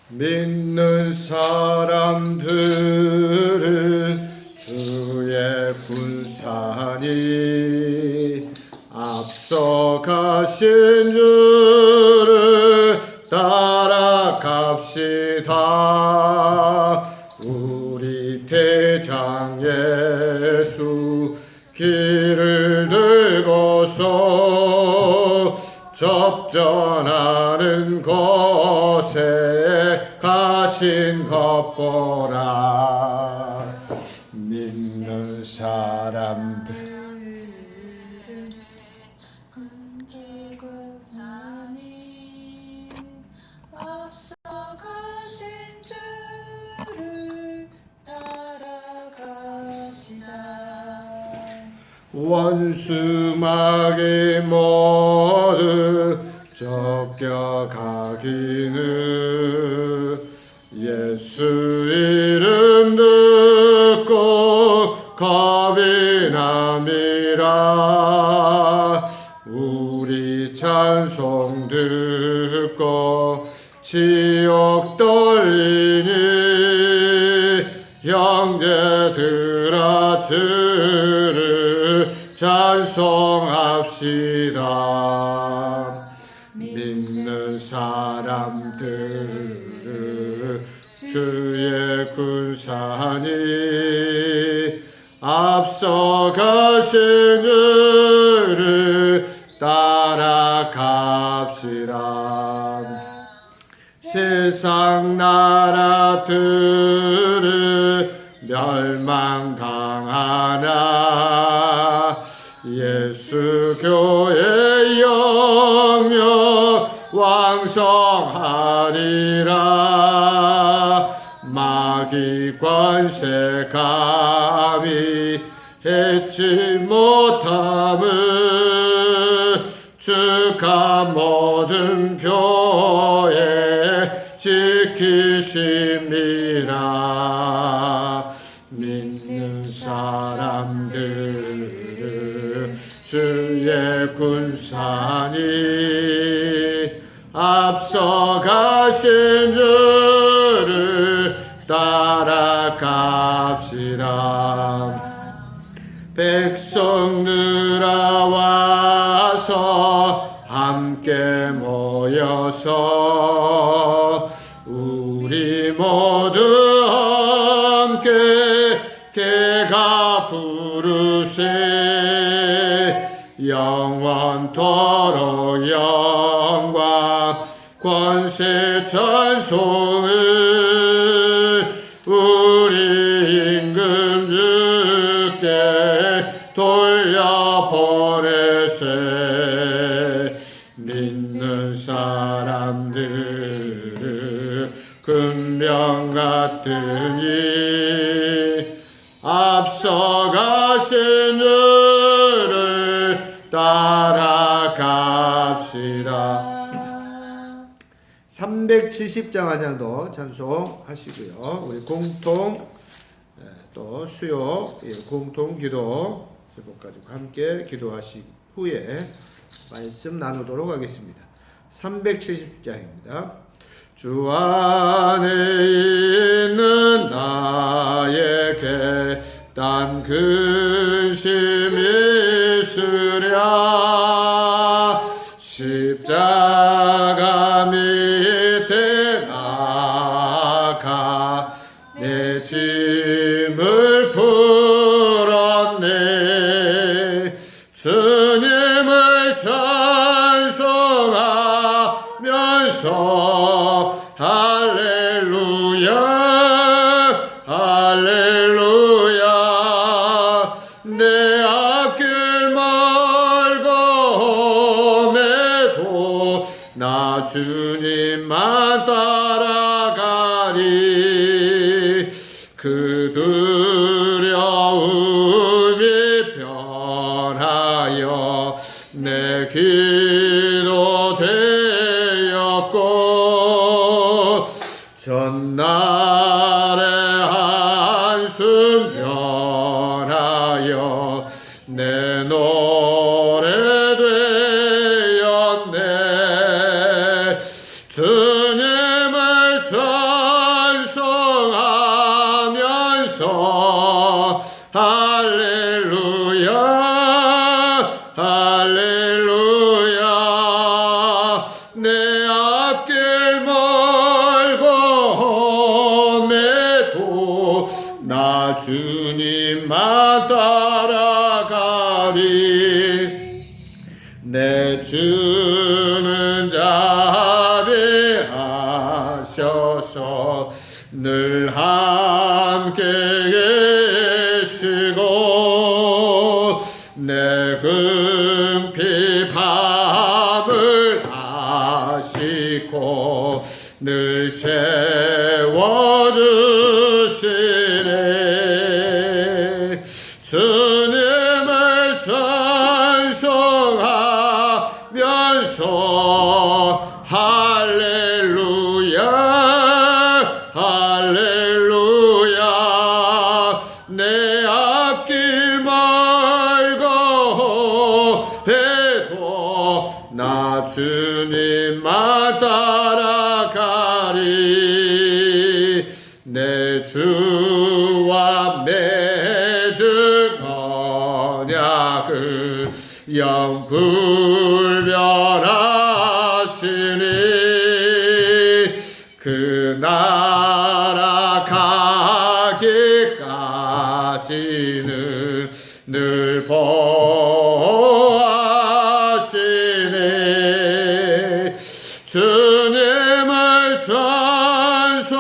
믿는 사람들은 주의 군사니 앞서가신 주를 따라갑시다. 우리 대장 예수 길을 들고서 접전하는 곳에 가신 것 보라. 믿는 사람들 군사님 앞서가신 주를 따라갑시다. 원수마귀 모두 쫓겨가기는 예수 이름 듣고 겁이 남이라. 우리 찬송 듣고 지옥 돌리니 형제들아 주를 찬송합시다. 믿는 사람들은 주의 군사니 앞서가신 주를 따라갑시다. 세상 나라들은 멸망당하나 예수 교회 영영 왕성하리라. 마귀 관세 감히 해치 못함은 주가 모든 교회 지키심이라. 믿는 사람들은 주의 군사니 앞서가신 주를 따라갑시다. 백성들아 와서 함께 모여서 우리 모두 함께 개가 부르세. 영원토록 영광 권세 찬송을 우리 임금 주께 돌려보내세. 믿는 사람들은 금병 같으니 앞서가신 주를 따라갑시다. 370장 한장도 찬송하시고요. 우리 공통 또 수요 공통 기도 제목 가지고 함께 기도하신 후에 말씀 나누도록 하겠습니다. 370장입니다. 주 안에 있는 나에게 딴 근심이 있으랴. 십자가 밑에 나가 내 짐을 풀었네. 주님을 찬송하면서 할렐루야 할렐루야. 내 앞길 멀고 험해도 나 주님만 따라가리. 그 두려움이 변하여 내 기도 되었고 전날의 한숨 변하여 내 노래 되었네. 주님을 주님만 따라가리. 내 주는 자비하셔서 늘 함께 계시고 내 금피 밤을 아시고 늘 채워주시네. 주님을 찬송하면서 할렐루야 할렐루야. 내 앞길 멀고 해도 나 주님만 따라가리. 내 주와 맺은 언약을 영불변하시니 그 나라 가기까지는 늘 보호하시네. 주님을 찬송하면서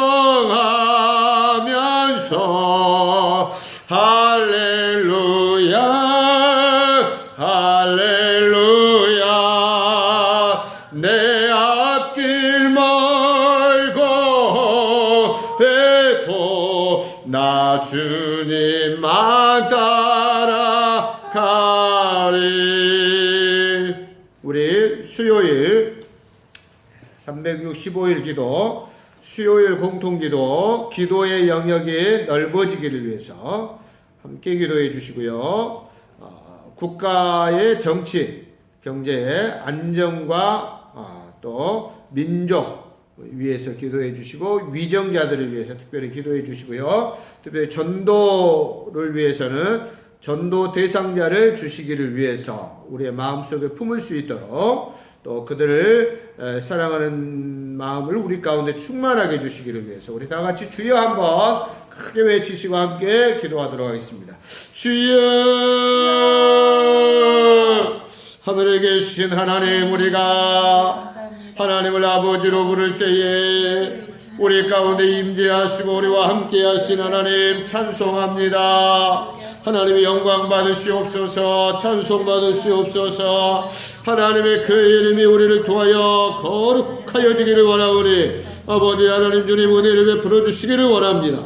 할렐루야 할렐루야. 내 앞길 멀고 해도 나 주님만 따라가리. 우리 수요일 365일 기도, 수요일 공통기도, 기도의 영역이 넓어지기를 위해서 함께 기도해 주시고요. 국가의 정치, 경제의 안정과 또 민족 위해서 기도해 주시고, 위정자들을 위해서 특별히 기도해 주시고요. 특별히 전도를 위해서는 전도 대상자를 주시기를 위해서 우리의 마음속에 품을 수 있도록, 또 그들을 사랑하는 마음을 우리 가운데 충만하게 주시기를 위해서 우리 다 같이 주여 한번 크게 외치시고 함께 기도하도록 하겠습니다. 주여, 하늘에 계신 하나님, 우리가 하나님을 아버지로 부를 때에 우리 가운데 임재하시고 우리와 함께 하신 하나님 찬송합니다. 하나님의 영광 받으시옵소서, 찬송 받으시옵소서. 하나님의 그 이름이 우리를 통하여 거룩하여지기를 원하오니 아버지 하나님 주님 은혜를 베풀어 주시기를 원합니다.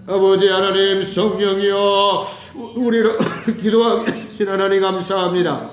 아버지 하나님 성령이여 우리를 기도하게 하신 하나님 감사합니다.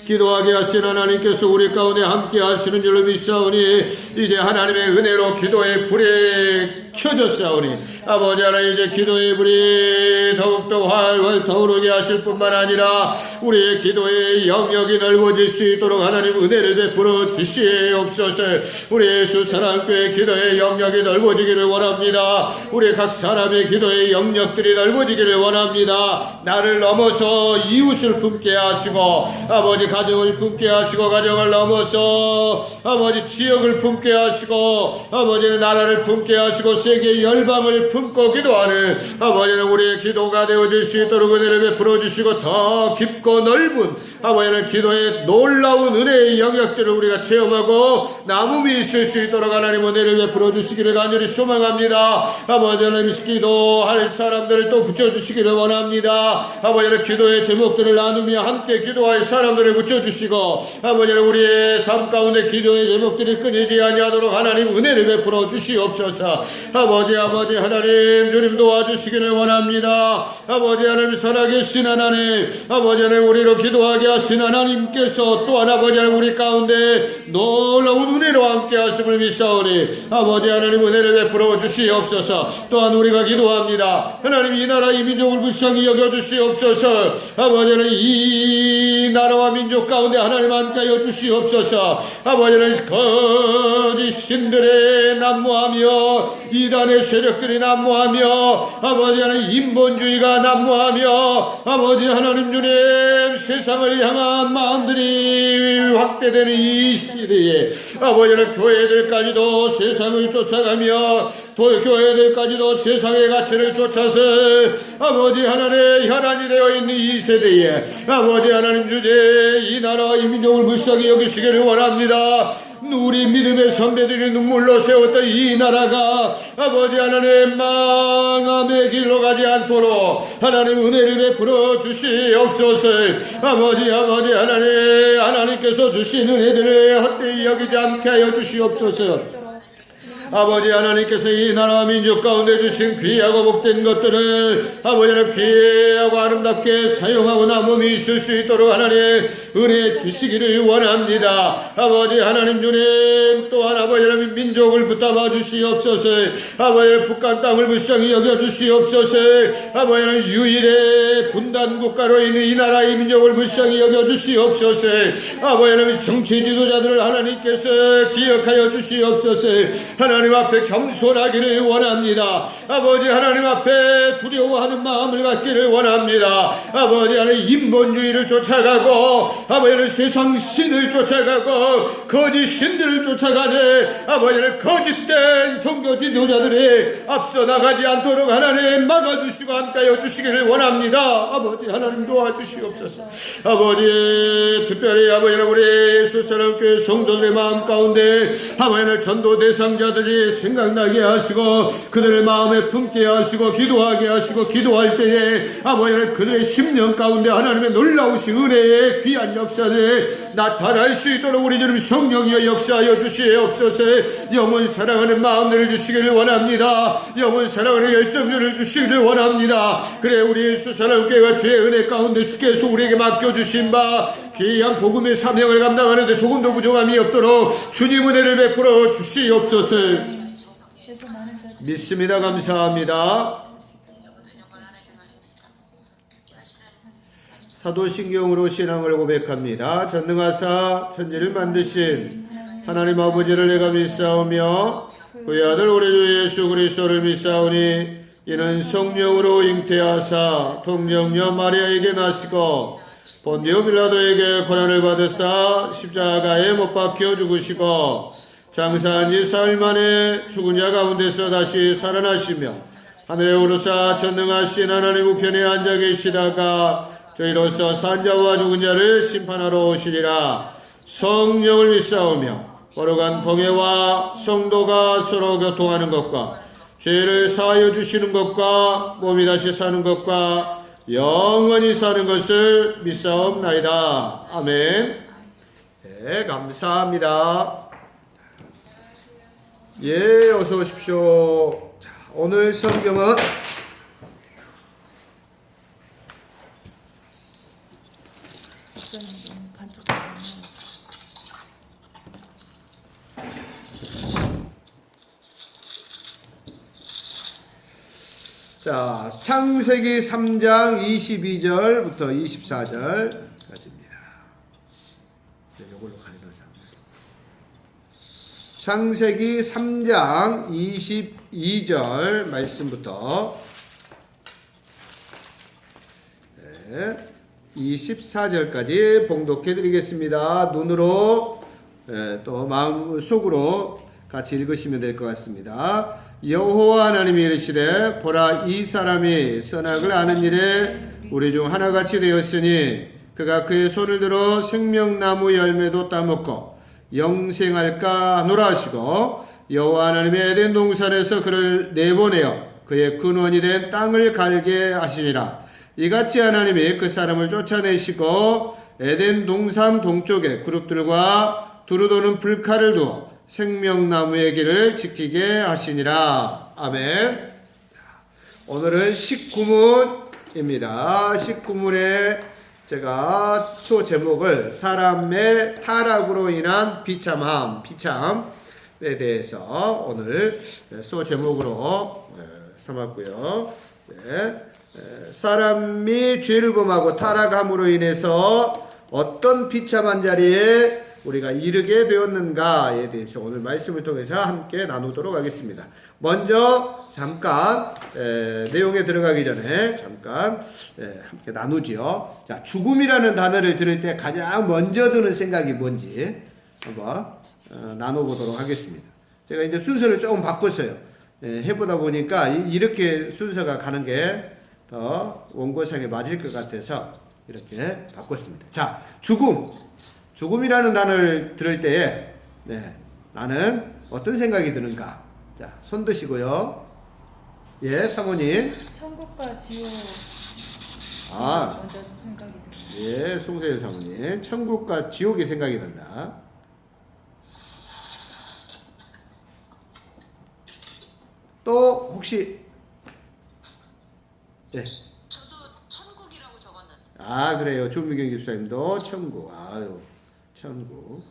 기도하게 하신 하나님께서 우리 가운데 함께 하시는 줄로 믿사오니 이제 하나님의 은혜로 기도의 불이 켜졌사오니 아버지 하나님 이제 기도의 불이 더욱더 활활 타오르게 하실 뿐만 아니라 우리의 기도의 영역이 넓어질 수 있도록 하나님 은혜를 베풀어 주시옵소서. 우리 예수 사랑교회 기도의 영역이 넓어지기를 원합니다. 우리 각 사람의 기도의 영역들이 넓어지기를 원합니다. 나를 넘어서 이웃을 품게 하시고 아버지 가정을 품게 하시고 가정을 넘어서 아버지 지역을 품게 하시고 아버지는 나라를 품게 하시고 세계 열방을 품고 기도하는 아버지는 우리의 기도가 되어질 수 있도록 은혜를 베풀어 주시고 더 깊고 넓은 아버지는 기도의 놀라운 은혜의 영역들을 우리가 체험하고 남음이 있을 수 있도록 하나님 은혜를 베풀어 주시기를 간절히 소망합니다. 아버지 하나님 기도할 사람들을 또 붙여주시기를 원합니다. 아버지는 기도의 제목들을 나누며 함께 기도할 사람들을 붙여주시고 아버지는 우리의 삶 가운데 기도의 제목들이 끊이지 아니하도록 하나님 은혜를 베풀어 주시옵소서. 아버지 하나님 주님 도와주시기를 원합니다. 아버지 하나님 살아계신 하나님, 아버지 하나님 우리로 기도하게 하신 하나님께서 또한 아버지 하나님 우리 가운데 놀라운 은혜로 함께 하심을 믿사오니 아버지 하나님 은혜를 베풀어 주시옵소서. 또한 우리가 기도합니다. 하나님 이 나라 이 민족을 불쌍히 여겨주시옵소서. 아버지 하나님 이 나라와 민족 가운데 하나님 함께하여 주시옵소서. 아버지 하나님 거짓 신들의 난무하며 이 이단의 세력들이 난무하며 아버지 하나님 인본주의가 난무하며 아버지 하나님 주님 세상을 향한 마음들이 확대되는 이 시대에 아버지 하나님 교회들까지도 세상을 쫓아가며 교회들까지도 세상의 가치를 쫓아서 아버지 하나님 혈안이 되어 있는 이 세대에 아버지 하나님 주제 이 나라 이 민족을 불쌍히 여기시기를 원합니다. 우리 믿음의 선배들이 눈물로 세웠던 이 나라가 아버지 하나님 망함의 길로 가지 않도록 하나님 은혜를 베풀어 주시옵소서. 아버지 하나님께서 주신 은혜들을 헛되이 여기지 않게 하여 주시옵소서. 아버지 하나님께서 이 나라 민족 가운데 주신 귀하고 복된 것들을 아버지 하나님 귀하고 아름답게 사용하고 남음이 있을 수 있도록 하나님 은혜 주시기를 원합니다. 아버지 하나님 주님 또한 아버지 하나님 민족을 붙잡아 주시옵소서. 아버지 하나님 북한 땅을 불쌍히 여겨 주시옵소서. 아버지 하나님 유일의 분단 국가로 있는 이 나라의 민족을 불쌍히 여겨 주시옵소서. 아버지 하나님 정치 지도자들을 하나님께서 기억하여 주시옵소서. 하나님 앞에 겸손하기를 원합니다. 아버지 하나님 앞에 두려워하는 마음을 갖기를 원합니다. 아버지 하나님 인본주의를 쫓아가고 아버지 하나님 세상 신을 쫓아가고 거짓 신들을 쫓아가네 아버지 하나님 거짓된 종교 지도자들이 앞서 나가지 않도록 하나님 막아주시고 함께하여 주시기를 원합니다. 아버지 하나님 도와주시옵소서. 아버지 특별히 아버지 하나님 우리 예수사랑교회 성도들의 마음 가운데 아버지 하나님 전도 대상자들이 생각나게 하시고 그들의 마음에 품게 하시고 기도하게 하시고 기도할 때에 아버지 하나님 그들의 심령 가운데 하나님의 놀라우신 은혜의 귀한 역사들이 나타날 수 있도록 우리 주님 성령이여 역사하여 주시옵소서. 영원 사랑하는 마음들을 주시기를 원합니다. 영원 사랑하는 열정들을 주시기를 원합니다. 그래 우리 예수 사랑교회와 주의 은혜 가운데 주께서 우리에게 맡겨주신 바 귀한 복음의 사명을 감당하는데 조금도 부족함이 없도록 주님 은혜를 베풀어 주시옵소서. 믿습니다. 감사합니다. 사도신경으로 신앙을 고백합니다. 전능하사 천지를 만드신 하나님 아버지를 내가 믿사오며 그의 아들 우리 주 예수 그리스도를 믿사오니 이는 성령으로 잉태하사 통정녀 마리아에게 나시고 본디오 빌라도에게 고난을 받으사 십자가에 못 박혀 죽으시고 장사한 지 사흘 만에 죽은 자 가운데서 다시 살아나시며 하늘에 오르사 전능하신 하나님 우편에 앉아 계시다가 저희로서 산 자와 죽은 자를 심판하러 오시리라. 성령을 믿사오며 거룩한 공예와 성도가 서로 교통하는 것과 죄를 사하여 주시는 것과 몸이 다시 사는 것과 영원히 사는 것을 믿사옵나이다. 아멘. 네, 감사합니다. 예, 어서 오십시오. 자, 오늘 성경은 자, 창세기 3장 22절부터 24절까지입니다. 이걸로 가려서 창세기 3장 22절 말씀부터 24절까지 봉독해 드리겠습니다. 눈으로 또 마음 속으로 같이 읽으시면 될 것 같습니다. 여호와 하나님이 이르시되 보라 이 사람이 선악을 아는 일에 우리 중 하나같이 되었으니 그가 그의 손을 들어 생명나무 열매도 따먹고 영생할까 하노라 하시고 여호와 하나님의 에덴 동산에서 그를 내보내어 그의 근원이 된 땅을 갈게 하시니라. 이같이 하나님이 그 사람을 쫓아내시고 에덴 동산 동쪽에 그룹들과 두루 도는 불칼을 두어 생명나무의 길을 지키게 하시니라. 아멘. 오늘은 19문입니다. 19문에 제가 소 제목을 사람의 타락으로 인한 비참함에 대해서 오늘 소 제목으로 삼았고요. 사람이 죄를 범하고 타락함으로 인해서 어떤 비참한 자리에 우리가 이르게 되었는가에 대해서 오늘 말씀을 통해서 함께 나누도록 하겠습니다. 먼저 잠깐 내용에 들어가기 전에 잠깐 함께 나누지요. 자, 죽음이라는 단어를 들을 때 가장 먼저 드는 생각이 뭔지 한번 나눠보도록 하겠습니다. 제가 이제 순서를 조금 바꿨어요. 해보다 보니까 이렇게 순서가 가는 게 더 원고상에 맞을 것 같아서 이렇게 바꿨습니다. 자, 죽음이라는 단어를 들을 때에 나는 어떤 생각이 드는가? 자, 손 드시고요. 예, 사모님. 천국과 지옥. 먼저 생각이 듭니다. 예, 송세현 사모님. 천국과 지옥이 생각이 난다. 또 혹시 저도 천국이라고 적었는데. 아, 그래요. 조미경 집사님도 천국. 아유, 천국.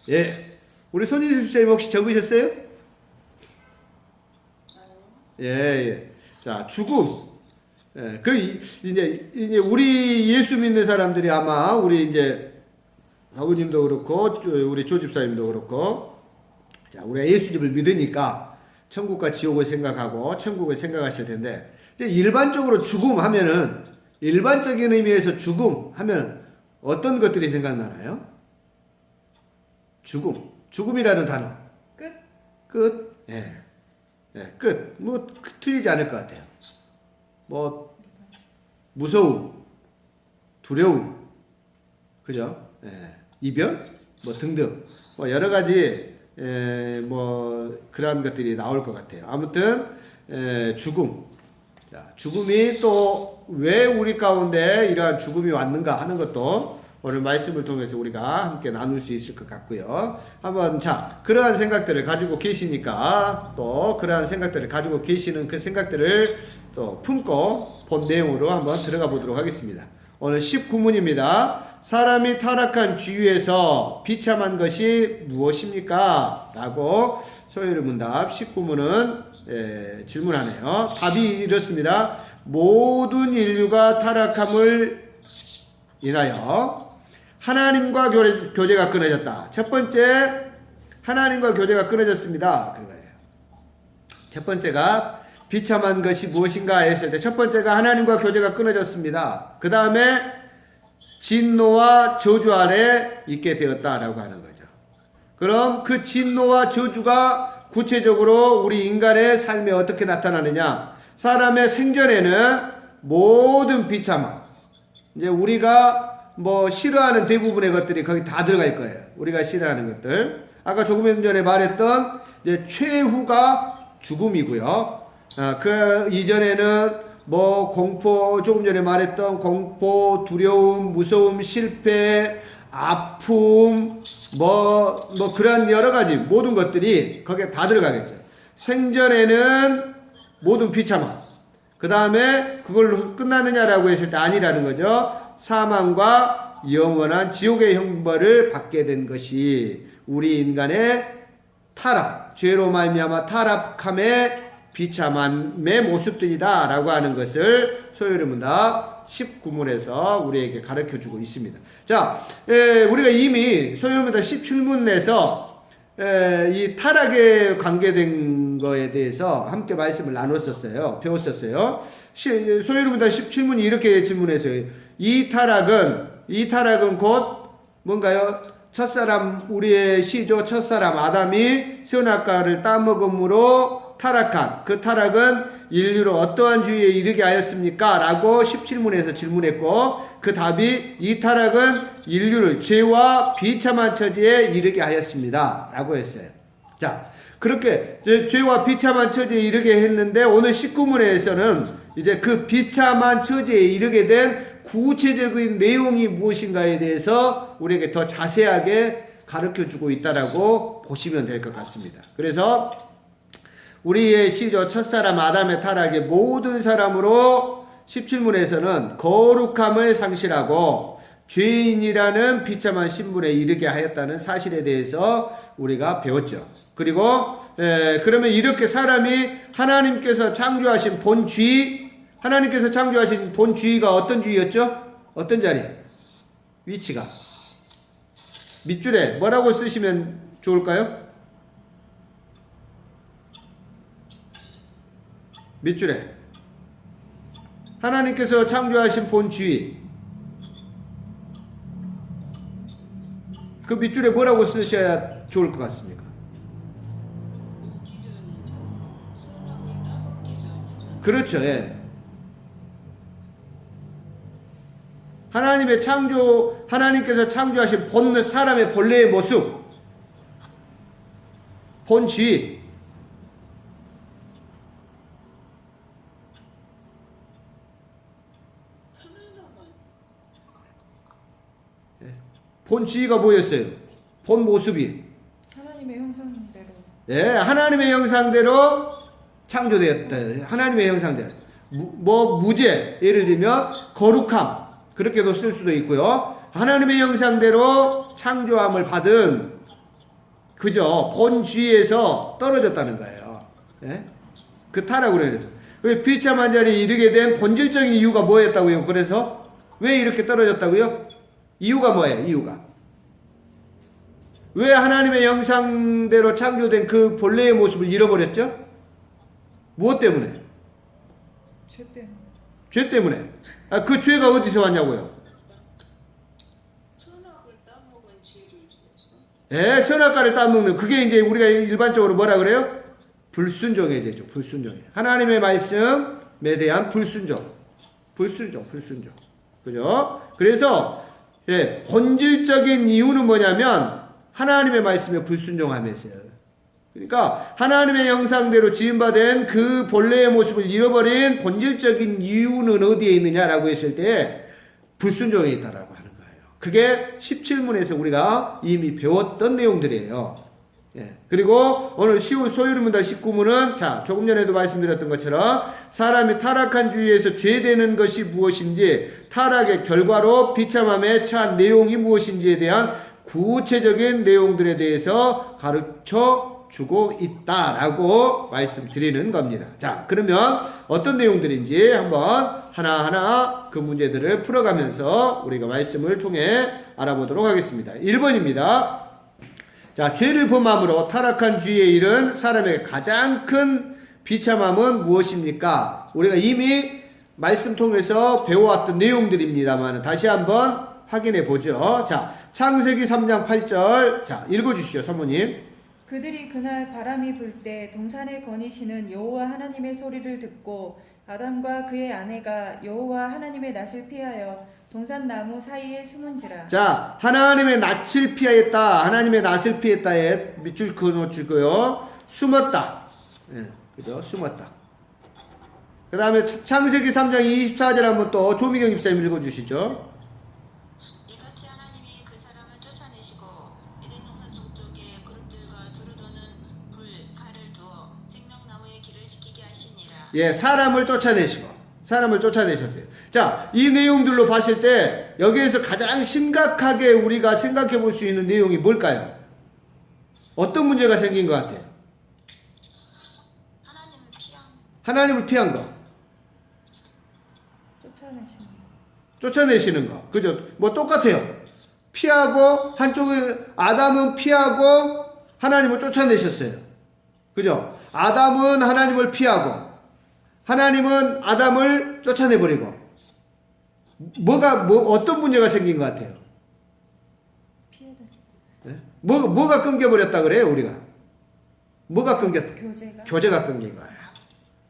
예, 우리 손희수 집사님 혹시 적으셨어요? 예. 자, 죽음. 이제 우리 예수 믿는 사람들이 아마 우리 이제 사부님도 그렇고 우리 조 집사님도 그렇고, 자, 우리가 예수님을 믿으니까 천국과 지옥을 생각하고 천국을 생각하실 텐데, 이제 일반적으로 죽음 하면은, 일반적인 의미에서 죽음 하면 어떤 것들이 생각나나요? 죽음이라는 단어. 끝. 끝. 뭐 틀리지 않을 것 같아요. 뭐 무서움, 두려움, 그죠? 이별, 뭐 등등, 뭐 여러 가지 뭐 그런 것들이 나올 것 같아요. 아무튼 죽음. 자, 죽음이 또 왜 우리 가운데 이러한 죽음이 왔는가 하는 것도 오늘 말씀을 통해서 우리가 함께 나눌 수 있을 것 같고요. 한번 그러한 생각들을 가지고 계시니까 또 그러한 생각들을 가지고 계시는 그 생각들을 또 품고 본 내용으로 한번 들어가 보도록 하겠습니다. 오늘 19문입니다. 사람이 타락한 주위에서 비참한 것이 무엇입니까? 라고 소요리 문답 19문은 질문하네요. 답이 이렇습니다. 모든 인류가 타락함을 인하여 하나님과 교제가 끊어졌다. 첫 번째, 하나님과 교제가 끊어졌습니다. 그거예요. 첫 번째가 비참한 것이 무엇인가 했을 때 첫 번째가 하나님과 교제가 끊어졌습니다. 그 다음에 진노와 저주 아래 있게 되었다라고 하는 거죠. 그럼 그 진노와 저주가 구체적으로 우리 인간의 삶에 어떻게 나타나느냐? 사람의 생전에는 모든 비참함, 이제 우리가 뭐 싫어하는 대부분의 것들이 거기 다 들어갈 거예요. 우리가 싫어하는 것들. 아까 조금 전에 말했던 이제 최후가 죽음이고요. 그 이전에는 뭐 공포, 조금 전에 말했던 공포, 두려움, 무서움, 실패, 아픔, 뭐 그런 여러 가지 모든 것들이 거기에 다 들어가겠죠. 생전에는 모든 비참함. 그 다음에 그걸로 끝나느냐라고 했을 때 아니라는 거죠. 사망과 영원한 지옥의 형벌을 받게 된 것이 우리 인간의 타락, 죄로 말미암아 타락함의 비참함의 모습들이다 라고 하는 것을 소요리 문답 19문에서 우리에게 가르쳐주고 있습니다. 자, 우리가 이미 소요리 문답 17문에서 이 타락에 관계된 거에 대해서 함께 말씀을 나눴었어요. 배웠었어요. 소요리 문답 17문이 이렇게 질문했어요. 이 타락은 곧 뭔가요? 첫사람, 우리의 시조 첫사람 아담이 선악과를 따먹음으로 타락한 그 타락은 인류를 어떠한 주의에 이르게 하였습니까? 라고 17문에서 질문했고, 그 답이 이 타락은 인류를 죄와 비참한 처지에 이르게 하였습니다. 라고 했어요. 자, 그렇게 죄와 비참한 처지에 이르게 했는데, 오늘 19문에서는 이제 그 비참한 처지에 이르게 된 구체적인 내용이 무엇인가에 대해서 우리에게 더 자세하게 가르쳐 주고 있다라고 보시면 될 것 같습니다. 그래서 우리의 시조 첫사람 아담의 타락의 모든 사람으로 17문에서는 거룩함을 상실하고 죄인이라는 비참한 신분에 이르게 하였다는 사실에 대해서 우리가 배웠죠. 그리고 그러면 이렇게 사람이 하나님께서 창조하신 본주의, 하나님께서 창조하신 본주의가 어떤 주의였죠? 어떤 자리? 위치가 밑줄에 뭐라고 쓰시면 좋을까요? 밑줄에 하나님께서 창조하신 본주의, 그 밑줄에 뭐라고 쓰셔야 좋을 것 같습니까? 그렇죠. 예. 하나님께서 창조하신 사람의 본래의 모습, 본주의, 본주의가 뭐였어요? 본 모습이. 하나님의 형상대로. 예, 하나님의 형상대로 창조되었다. 하나님의 형상대로. 무죄, 예를 들면 거룩함, 그렇게도 쓸 수도 있고요. 하나님의 형상대로 창조함을 받은, 그죠? 본주의에서 떨어졌다는 거예요. 예? 그 타락으로 인해서. 비참한 자리에 이르게 된 본질적인 이유가 뭐였다고요? 그래서 왜 이렇게 떨어졌다고요? 이유가 뭐예요? 이유가 왜 하나님의 형상대로 창조된 그 본래의 모습을 잃어버렸죠? 무엇 때문에? 죄 때문에. 죄 때문에. 그 죄가 어디서 왔냐고요? 선악을 따먹은 죄를 지어서. 예, 선악과를 따먹는, 그게 이제 우리가 일반적으로 뭐라 그래요? 불순종의 죄죠. 불순종의. 하나님의 말씀에 대한 불순종. 불순종. 그죠? 그래서 예, 본질적인 이유는 뭐냐면 하나님의 말씀에 불순종하면서요. 그러니까 하나님의 형상대로 지음받은 그 본래의 모습을 잃어버린 본질적인 이유는 어디에 있느냐라고 했을 때 불순종에 있다라고 하는 거예요. 그게 17문에서 우리가 이미 배웠던 내용들이에요. 예. 그리고 오늘 소유문답 19문은 자, 조금 전에도 말씀드렸던 것처럼 사람이 타락한 주의에서 죄되는 것이 무엇인지, 타락의 결과로 비참함에 처한 내용이 무엇인지에 대한 구체적인 내용들에 대해서 가르쳐 주고 있다라고 말씀드리는 겁니다. 자, 그러면 어떤 내용들인지 한번 하나하나 그 문제들을 풀어가면서 우리가 말씀을 통해 알아보도록 하겠습니다. 1번입니다. 자, 죄를 범함으로 타락한 주의에 이른 사람의 가장 큰 비참함은 무엇입니까? 우리가 이미 말씀 통해서 배워왔던 내용들입니다만 다시 한번 확인해 보죠. 자, 창세기 3장 8절. 자, 읽어주시죠, 사모님. 그들이 그날 바람이 불 때 동산에 거니시는 여호와 하나님의 소리를 듣고 아담과 그의 아내가 여호와 하나님의 낯을 피하여 동산 나무 사이에 숨은지라. 자, 하나님의 낯을 피하였다. 하나님의 낯을 피했다에 밑줄 그어놓고요. 숨었다. 예, 그죠? 숨었다. 그 다음에 창세기 3장 24절 한번 또 조미경 집사님 읽어주시죠. 이같이 하나님이 그 사람을 쫓아내시고 에덴 동산 동쪽에 그룹들과 두루 도는 불, 칼을 두어 생명나무의 길을 지키게 하시니라. 예, 사람을 쫓아내셨어요. 자, 이 내용들로 봤을 때 여기에서 가장 심각하게 우리가 생각해 볼 수 있는 내용이 뭘까요? 어떤 문제가 생긴 것 같아요? 하나님을 피한 거. 쫓아내시는 거. 그죠? 뭐 똑같아요. 피하고, 한쪽에 아담은 피하고 하나님을 쫓아내셨어요. 그죠? 아담은 하나님을 피하고 하나님은 아담을 쫓아내버리고. 어떤 문제가 생긴 것 같아요? 네? 뭐가 끊겨버렸다 그래요, 우리가? 뭐가 끊겼다? 교제가 끊긴 거예요.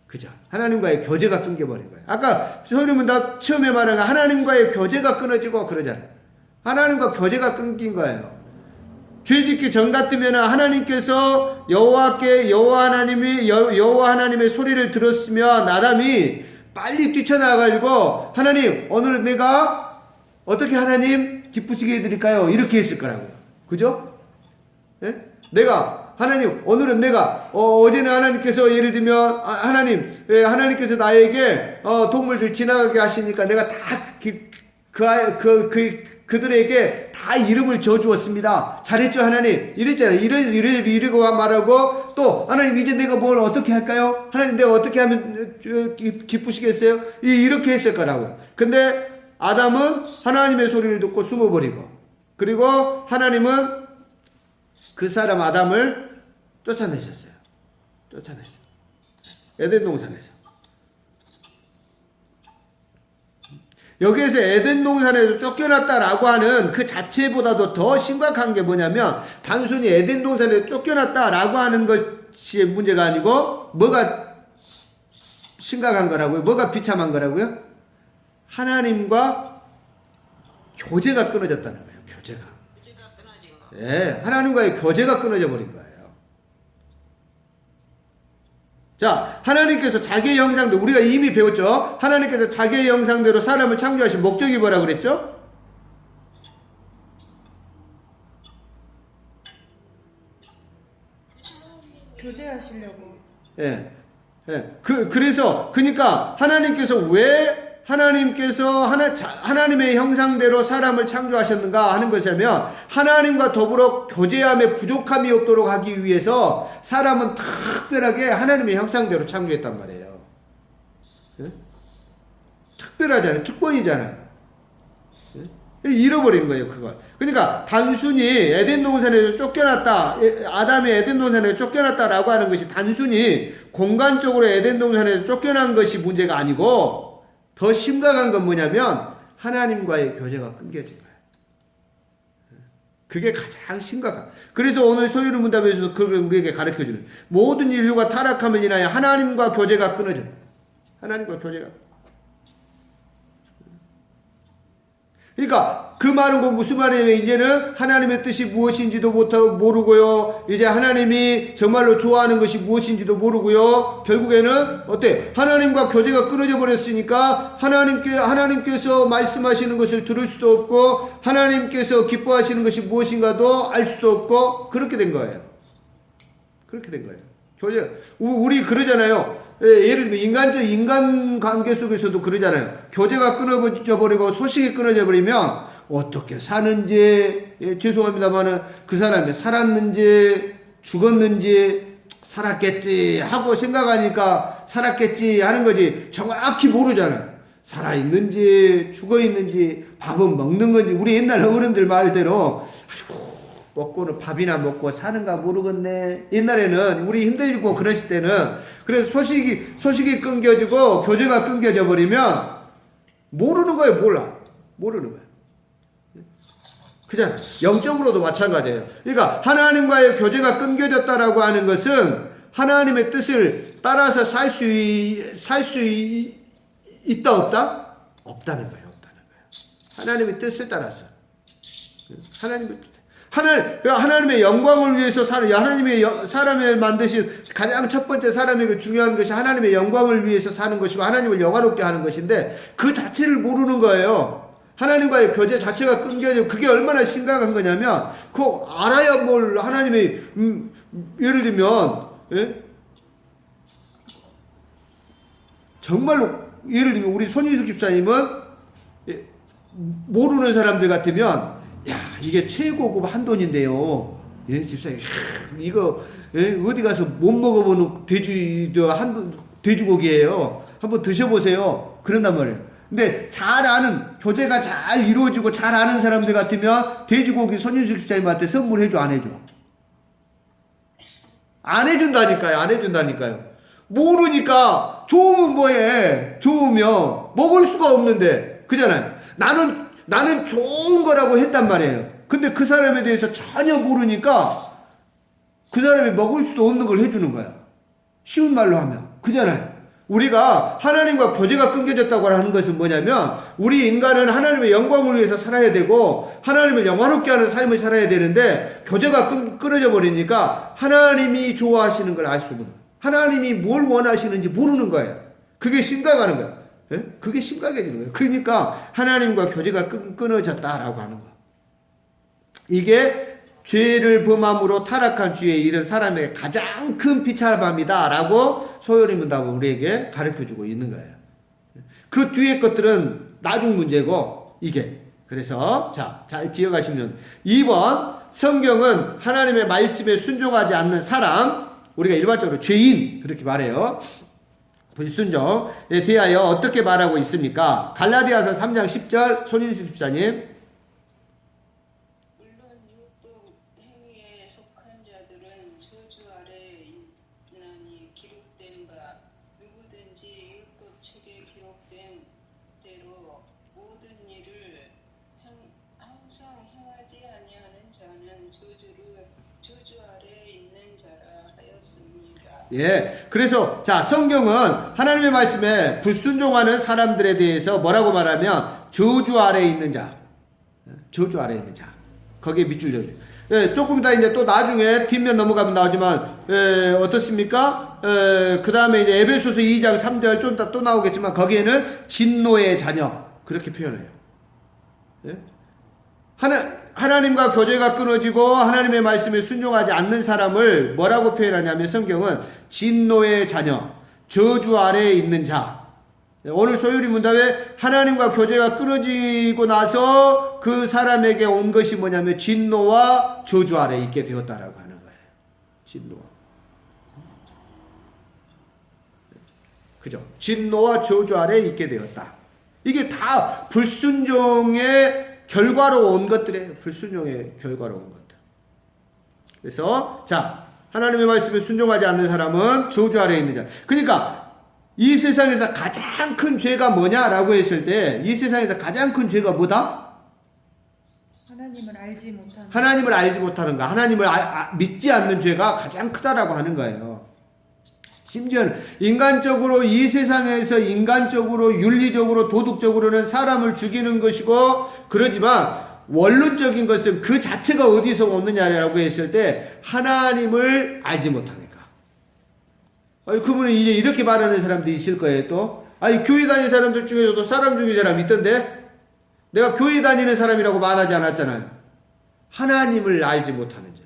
그죠? 하나님과의 교제가 끊겨버린 거예요. 아까 소유문답 처음에 말한 하나님과의 교제가 끊어지고 그러잖아요. 하나님과 교제가 끊긴 거예요. 죄짓기 전 같으면 하나님께서 여호와 하나님의 소리를 들었으면 아담이 빨리 뛰쳐나가가지고 하나님, 오늘은 내가 어떻게 하나님 기쁘시게 해드릴까요? 이렇게 했을 거라고요. 그죠? 예? 하나님, 오늘은 내가, 어제는 하나님께서 예를 들면, 하나님께서 나에게, 동물들 지나가게 하시니까 내가 다, 그들에게 다 이름을 지어주었습니다. 잘했죠, 하나님? 이랬잖아요. 이러고 말하고, 또, 하나님, 이제 내가 뭘 어떻게 할까요? 하나님, 내가 어떻게 하면 기쁘시겠어요? 이렇게 했을 거라고요. 근데, 아담은 하나님의 소리를 듣고 숨어버리고, 그리고 하나님은 그 사람 아담을 쫓아내셨어요. 쫓아냈어요. 에덴 동산에서. 여기에서 에덴 동산에서 쫓겨났다라고 하는 그 자체보다도 더 심각한 게 뭐냐면 단순히 에덴 동산에서 쫓겨났다라고 하는 것이 문제가 아니고 뭐가 심각한 거라고요? 뭐가 비참한 거라고요? 하나님과 교제가 끊어졌다는 거예요. 교제가. 교제가 끊어진 거. 예, 하나님과의 교제가 끊어져 버린 거예요. 자, 하나님께서 자기의 형상대로, 우리가 이미 배웠죠? 하나님께서 자기의 형상대로 사람을 창조하신 목적이 뭐라고 그랬죠? 교제하시려고. 예. 예. 그러니까 하나님께서 하나님의 형상대로 사람을 창조하셨는가 하는 것이라면 하나님과 더불어 교제함에 부족함이 없도록 하기 위해서 사람은 특별하게 하나님의 형상대로 창조했단 말이에요. 예? 특별하잖아요. 특권이잖아요. 예? 잃어버린 거예요, 그걸. 그러니까 단순히 에덴 동산에서 쫓겨났다, 아담이 에덴 동산에서 쫓겨났다라고 하는 것이 단순히 공간적으로 에덴 동산에서 쫓겨난 것이 문제가 아니고 더 심각한 건 뭐냐면 하나님과의 교제가 끊겨진 거예요. 그게 가장 심각한. 그래서 오늘 소유의 문답에서도 그걸 우리에게 가르쳐주는 모든 인류가 타락함을 인하여 하나님과 교제가 끊어진. 하나님과 교제가. 그러니까 그 말은 곧 무슨 말이냐면 이제는 하나님의 뜻이 무엇인지도 모르고요. 이제 하나님이 정말로 좋아하는 것이 무엇인지도 모르고요. 결국에는 어때? 하나님과 교제가 끊어져 버렸으니까 하나님께서 말씀하시는 것을 들을 수도 없고 하나님께서 기뻐하시는 것이 무엇인가도 알 수도 없고 그렇게 된 거예요. 그렇게 된 거예요. 우리 그러잖아요. 예를 들면 인간 관계 속에서도 그러잖아요. 교제가 끊어져 버리고 소식이 끊어져 버리면 어떻게 사는지, 죄송합니다만은 그 사람이 살았는지 죽었는지 살았겠지 하고 생각하니까 살았겠지 하는 거지 정확히 모르잖아요. 살아있는지 죽어있는지 밥은 먹는 건지 우리 옛날 어른들 말대로 아이고 먹고는 밥이나 먹고 사는가 모르겠네. 옛날에는 우리 힘들고 그랬을 때는 그래서 소식이 끊겨지고 교제가 끊겨져 버리면 모르는 거예요. 모르는 거예요. 그잖아요. 영적으로도 마찬가지예요. 그러니까 하나님과의 교제가 끊겨졌다라고 하는 것은 하나님의 뜻을 따라서 살 수 있다 없다? 없다는 거예요. 하나님의 뜻을 따라서. 하나님의 뜻. 하나님의 영광을 위해서 하나님의 사람을 만드신 가장 첫 번째 사람에게 중요한 것이 하나님의 영광을 위해서 사는 것이고 하나님을 영화롭게 하는 것인데 그 자체를 모르는 거예요. 하나님과의 교제 자체가 끊겨져. 그게 얼마나 심각한 거냐면 그거 알아야 뭘 하나님의 예를 들면 정말로 예를 들면 우리 손인숙 집사님은 모르는 사람들 같으면 야, 이게 최고급 한돈인데요. 예, 집사님, 이거, 어디 가서 못 먹어보는 돼지고기예요. 한번 드셔보세요. 그런단 말이에요. 근데 잘 아는, 교제가 잘 이루어지고 잘 아는 사람들 같으면 돼지고기 손인숙 집사님한테 선물해줘, 안 해줘? 안 해준다니까요. 모르니까, 좋으면 뭐해? 좋으면 먹을 수가 없는데, 그잖아요. 나는 좋은 거라고 했단 말이에요. 근데 그 사람에 대해서 전혀 모르니까 그 사람이 먹을 수도 없는 걸 해주는 거야. 쉬운 말로 하면. 그잖아요. 우리가 하나님과 교제가 끊겨졌다고 하는 것은 뭐냐면 우리 인간은 하나님의 영광을 위해서 살아야 되고 하나님을 영화롭게 하는 삶을 살아야 되는데 교제가 끊어져 버리니까 하나님이 좋아하시는 걸 알 수 없는 거예요. 하나님이 뭘 원하시는지 모르는 거예요. 그게 심각한 거예요. 그게 심각해지는 거예요. 그러니까 하나님과 교제가 끊어졌다라고 하는 거예요. 이게 죄를 범함으로 타락한 주에 이른 사람의 가장 큰 비참함이다라고 소요리 문답은 우리에게 가르쳐주고 있는 거예요. 그 뒤에 것들은 나중 문제고 이게 그래서 잘 기억하시면 2번 성경은 하나님의 말씀에 순종하지 않는 사람 우리가 일반적으로 죄인 그렇게 말해요. 불순종에 대하여 어떻게 말하고 있습니까? 갈라디아서 3장 10절 손인수 집사님 말대로 모든 일을 항상 행하지 아니하는 자는 저주 아래에 있는 자라 하였습니다. 예. 그래서 자, 성경은 하나님의 말씀에 불순종하는 사람들에 대해서 뭐라고 말하면 저주 아래에 있는 자. 저주 아래에 있는 자. 거기에 밑줄 져요. 예, 조금 이따 이제 또 나중에 뒷면 넘어가면 나오지만, 어떻습니까? 그 다음에 이제 에베소서 2장 3절 좀 이따 또 나오겠지만, 거기에는 진노의 자녀. 그렇게 표현해요. 예? 하나님과 교제가 끊어지고, 하나님의 말씀에 순종하지 않는 사람을 뭐라고 표현하냐면, 성경은 진노의 자녀, 저주 아래에 있는 자. 오늘 소율이 문답에 하나님과 교제가 끊어지고 나서 그 사람에게 온 것이 뭐냐면 진노와 저주 아래에 있게 되었다라고 하는 거예요. 진노. 그죠? 진노와 저주 아래에 있게 되었다. 이게 다 불순종의 결과로 온 것들이에요. 불순종의 결과로 온 것들. 그래서 자, 하나님의 말씀에 순종하지 않는 사람은 저주 아래에 있는 자. 그러니까 이 세상에서 가장 큰 죄가 뭐냐라고 했을 때 이 세상에서 가장 큰 죄가 뭐다? 하나님을 알지 못하는 하나님을 알지 못하는 거. 하나님을 믿지 않는 죄가 가장 크다라고 하는 거예요. 심지어는 인간적으로 이 세상에서 인간적으로 윤리적으로 도덕적으로는 사람을 죽이는 것이고 그러지만 원론적인 것은 그 자체가 어디서 오느냐라고 했을 때 하나님을 알지 못하니까. 아니, 그분은 이제 이렇게 말하는 사람도 있을 거예요, 또. 아니, 교회 다니는 사람들 중에서도 사람 죽인 사람 있던데? 내가 교회 다니는 사람이라고 말하지 않았잖아요. 하나님을 알지 못하는 죄.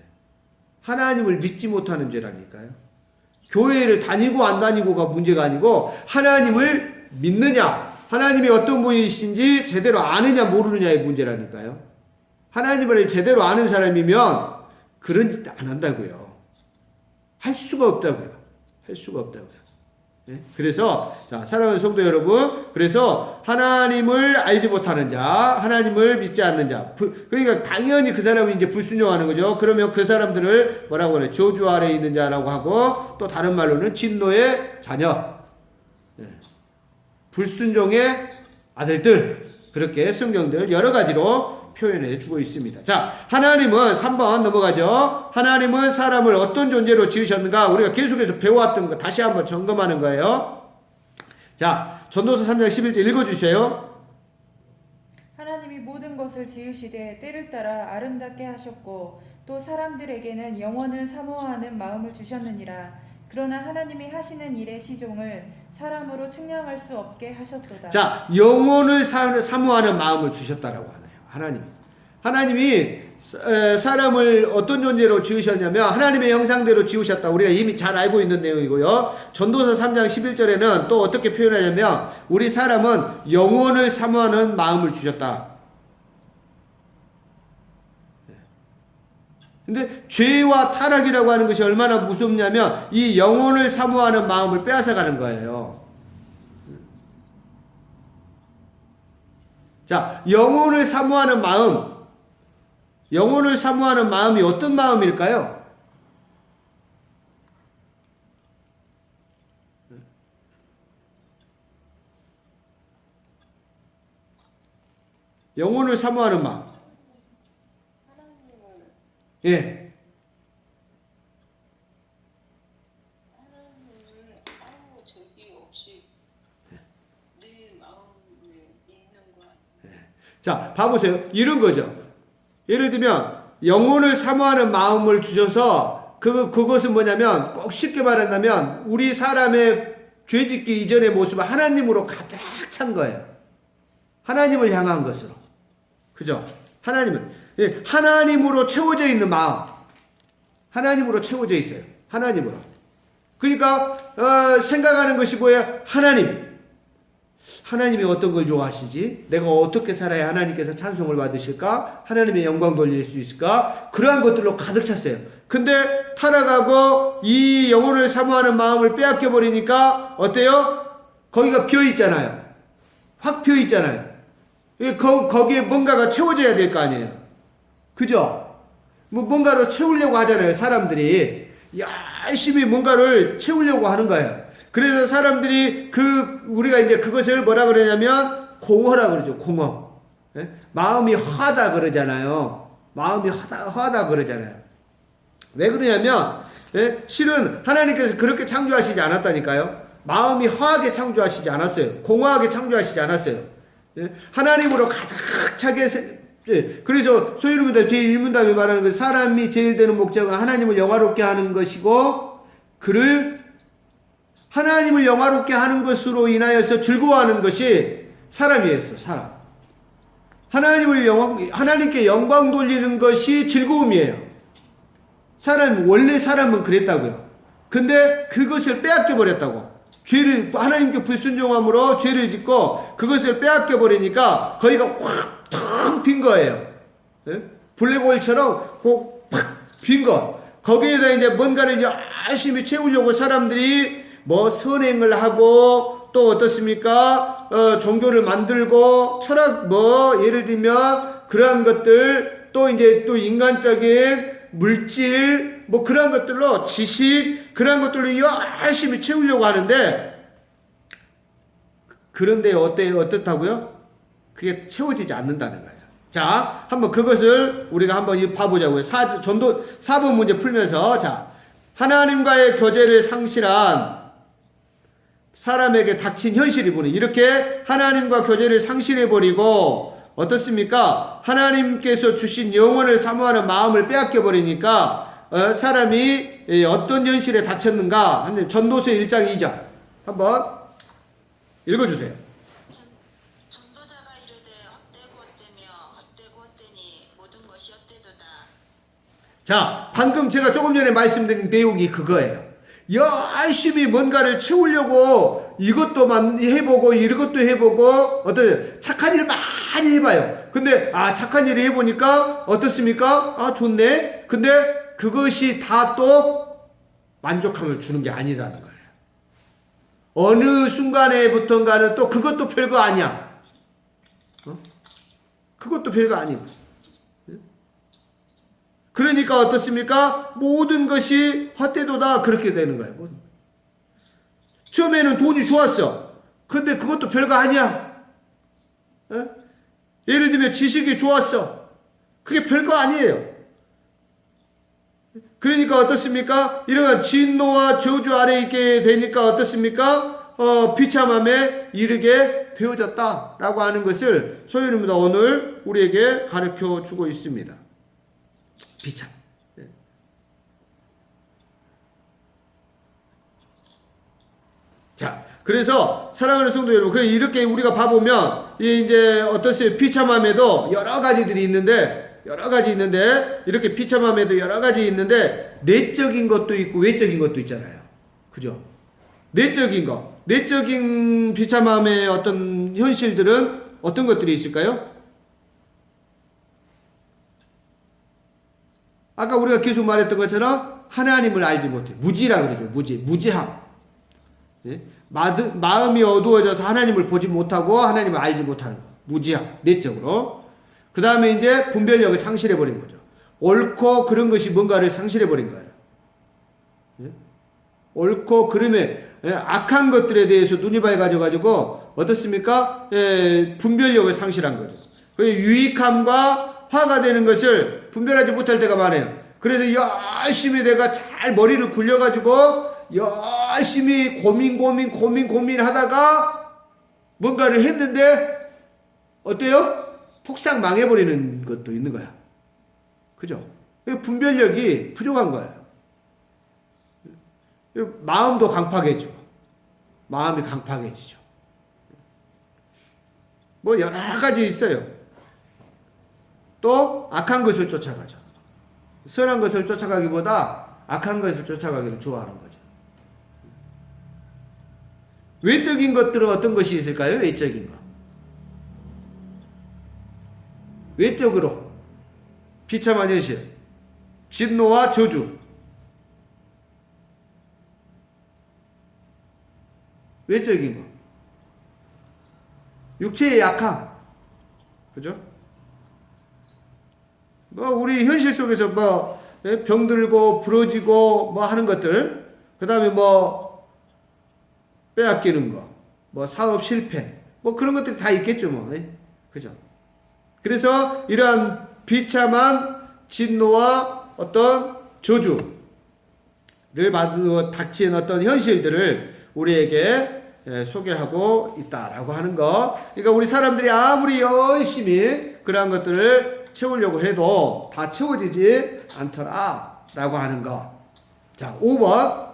하나님을 믿지 못하는 죄라니까요. 교회를 다니고 안 다니고가 문제가 아니고, 하나님을 믿느냐, 하나님이 어떤 분이신지 제대로 아느냐, 모르느냐의 문제라니까요. 하나님을 제대로 아는 사람이면 그런 짓 안 한다고요. 할 수가 없다고요. 할 수가 없다고요. 네? 그래서 자, 사랑하는 성도 여러분, 그래서 하나님을 알지 못하는 자, 하나님을 믿지 않는 자, 그러니까 당연히 그 사람이 이제 불순종하는 거죠. 그러면 그 사람들을 뭐라고 하냐, 저주 아래에 있는 자라고 하고, 또 다른 말로는 진노의 자녀, 네. 불순종의 아들들, 그렇게 성경들 여러 가지로 표현해 주고 있습니다. 자, 하나님은 3번 넘어가죠. 하나님은 사람을 어떤 존재로 지으셨는가? 우리가 계속해서 배워왔던 거 다시 한번 점검하는 거예요. 자, 전도서 3장 11절 읽어주세요. 하나님이 모든 것을 지으시되 때를 따라 아름답게 하셨고 또 사람들에게는 영원을 사모하는 마음을 주셨느니라. 그러나 하나님이 하시는 일의 시종을 사람으로 측량할 수 없게 하셨도다. 자, 영원을 사모하는 마음을 주셨다라고 하네요. 하나님이 사람을 어떤 존재로 지으셨냐면 하나님의 형상대로 지으셨다. 우리가 이미 잘 알고 있는 내용이고요. 전도서 3장 11절에는 또 어떻게 표현하냐면 우리 사람은 영원을 사모하는 마음을 주셨다. 근데 죄와 타락이라고 하는 것이 얼마나 무섭냐면 이 영혼을 사모하는 마음을 빼앗아가는 거예요. 자, 영혼을 사모하는 마음이 어떤 마음일까요? 영혼을 사모하는 마음. 예. 하나님을 아무 적이 없이 내 마음에 있는 것 같아요. 자, 봐보세요. 이런 거죠. 예를 들면 영혼을 사모하는 마음을 주셔서 그것은 뭐냐면 꼭 쉽게 말한다면 우리 사람의 죄짓기 이전의 모습은 하나님으로 가득 찬 거예요. 하나님을 향한 것으로. 그죠? 하나님으로 채워져 있는 마음. 하나님으로 채워져 있어요. 하나님으로. 그러니까 생각하는 것이 뭐예요? 하나님이 어떤 걸 좋아하시지? 내가 어떻게 살아야 하나님께서 찬송을 받으실까? 하나님의 영광 돌릴 수 있을까? 그러한 것들로 가득 찼어요. 근데 타락하고 이 영혼을 사모하는 마음을 빼앗겨 버리니까 어때요? 거기가 비어 있잖아요. 확 비어 있잖아요. 거기에 뭔가가 채워져야 될 거 아니에요. 그죠? 뭔가로 채우려고 하잖아요. 사람들이 열심히 뭔가를 채우려고 하는 거예요. 그래서 사람들이 우리가 이제 그것을 뭐라 그러냐면 공허라 그러죠. 공허. 예? 마음이 허하다 그러잖아요. 마음이 허하다 그러잖아요. 왜 그러냐면 예? 실은 하나님께서 그렇게 창조하시지 않았다니까요. 마음이 허하게 창조하시지 않았어요. 공허하게 창조하시지 않았어요. 예? 하나님으로 가득 차게 예. 그래서 소유름이다 뒤에 일문답이 말하는 것, 사람이 제일 되는 목적은 하나님을 영화롭게 하는 것이고 그를 하나님을 영화롭게 하는 것으로 인하여서 즐거워하는 것이 사람이었어. 사람. 하나님께 영광 돌리는 것이 즐거움이에요. 원래 사람은 그랬다고요. 근데 그것을 빼앗겨 버렸다고. 하나님께 불순종함으로 죄를 짓고 그것을 빼앗겨 버리니까 거기가 확 텅 빈 거예요. 예? 블랙홀처럼 팍 빈 거. 거기에다 이제 뭔가를 열심히 채우려고 사람들이 뭐 선행을 하고 또 어떻습니까? 종교를 만들고 철학 예를 들면 그러한 것들 또 이제 또 인간적인 물질 그런 것들로 지식 그런 것들로 열심히 채우려고 하는데 그런데 어떻다고요? 그게 채워지지 않는다는 거예요. 자, 한번 그것을 우리가 한번 봐보자고요. 4번 문제 풀면서 자, 하나님과의 교제를 상실한 사람에게 닥친 현실이 보니 이렇게 하나님과 교제를 상실해버리고 어떻습니까? 하나님께서 주신 영혼을 사모하는 마음을 빼앗겨 버리니까 사람이 어떤 현실에 닥쳤는가? 전도서 1장 2절 한번 읽어주세요. 전도자가 이르되 헛되고 헛되며 헛되고 헛되니 모든 것이 헛되도다. 자, 방금 제가 조금 전에 말씀드린 내용이 그거예요. 열심히 뭔가를 채우려고 이것도 해보고 이것도 해보고 착한 일 많이 해봐요. 근데 착한 일을 해보니까 어떻습니까? 좋네. 근데 그것이 다 또 만족함을 주는 게 아니라는 거예요. 어느 순간에부턴가는 또 그것도 별거 아니야. 그것도 별거 아니고. 그러니까 어떻습니까? 모든 것이 헛되도다 그렇게 되는 거예요. 처음에는 돈이 좋았어. 근데 그것도 별거 아니야. 예를 들면 지식이 좋았어. 그게 별거 아니에요. 그러니까 어떻습니까? 이러한 진노와 저주 아래 있게 되니까 어떻습니까? 비참함에 이르게 되어졌다라고 하는 것을 소유입니다. 오늘 우리에게 가르쳐 주고 있습니다. 비참. 자, 그래서 사랑하는 성도 여러분, 이렇게 우리가 봐보면 이제 어떠세요? 비참함에도 여러 가지들이 있는데 이렇게 비참함에도 여러 가지 있는데 내적인 것도 있고 외적인 것도 있잖아요. 그죠? 내적인 비참함의 어떤 현실들은 어떤 것들이 있을까요? 아까 우리가 계속 말했던 것처럼 하나님을 알지 못해. 무지라 그러죠. 무지함. 예? 마음이 어두워져서 하나님을 보지 못하고 하나님을 알지 못하는 거. 무지함. 내적으로. 그 다음에 이제 분별력을 상실해버린 거죠. 옳고 그런 것이 뭔가를 상실해버린 거예요. 예? 옳고 그름에 악한 것들에 대해서 눈이 밝아져가지고 어떻습니까? 분별력을 상실한 거죠. 유익함과 화가 되는 것을 분별하지 못할 때가 많아요. 그래서 열심히 내가 잘 머리를 굴려가지고 열심히 고민 하다가 뭔가를 했는데 어때요? 폭삭 망해버리는 것도 있는 거야. 그죠? 분별력이 부족한 거예요. 마음도 강팍해지고 마음이 강팍해지죠. 여러 가지 있어요. 또 악한 것을 쫓아가죠. 선한 것을 쫓아가기보다 악한 것을 쫓아가기를 좋아하는 거죠. 외적인 것들은 어떤 것이 있을까요? 외적인 것. 외적으로 비참한 현실, 진노와 저주. 외적인 것. 육체의 약함. 그죠? 우리 현실 속에서 병들고 부러지고 하는 것들, 그 다음에 빼앗기는 거, 사업 실패, 뭐 그런 것들이 다 있겠죠, 뭐. 예? 그죠? 그래서 이러한 비참한 진노와 어떤 저주를 닥친 어떤 현실들을 우리에게 소개하고 있다라고 하는 거. 그러니까 우리 사람들이 아무리 열심히 그러한 것들을 채우려고 해도 다 채워지지 않더라라고 하는 거. 자, 5번.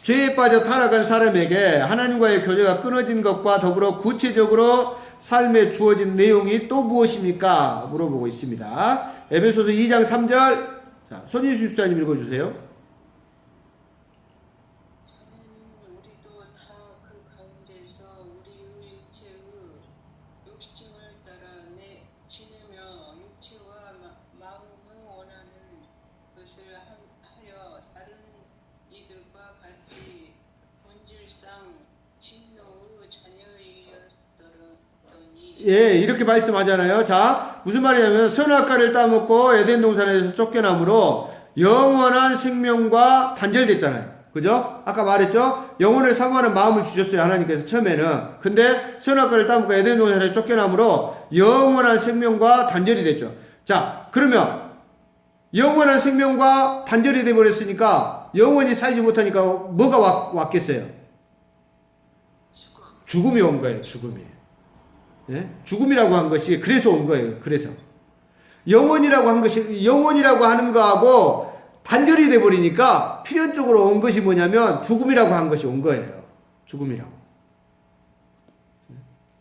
죄에 빠져 타락한 사람에게 하나님과의 교제가 끊어진 것과 더불어 구체적으로 삶에 주어진 내용이 또 무엇입니까? 물어보고 있습니다. 에베소서 2장 3절. 자, 손인수 집사님 읽어주세요. 우리도 다 그 가운데서 우리의 육체의 욕심을 따라 지내며 육체와 마음을 원하는 것을 하여 다른 이들과 같이 본질상 진노의 자녀이었더니. 예, 이렇게 말씀하잖아요. 자, 무슨 말이냐면 선악과를 따먹고 에덴 동산에서 쫓겨남으로 영원한 생명과 단절됐잖아요. 그죠? 아까 말했죠? 영혼을 사모하는 마음을 주셨어요. 하나님께서 처음에는. 근데 선악과를 따먹고 에덴 동산에서 쫓겨남으로 영원한 생명과 단절이 됐죠. 자, 그러면 영원한 생명과 단절이 돼버렸으니까 영원히 살지 못하니까 뭐가 왔겠어요? 죽음이 온 거예요. 죽음이. 예? 죽음이라고 한 것이 그래서 온 거예요. 그래서 영원이라고 하는 거하고 단절이 돼 버리니까 필연적으로 온 것이 뭐냐면 죽음이라고 한 것이 온 거예요. 죽음이라고.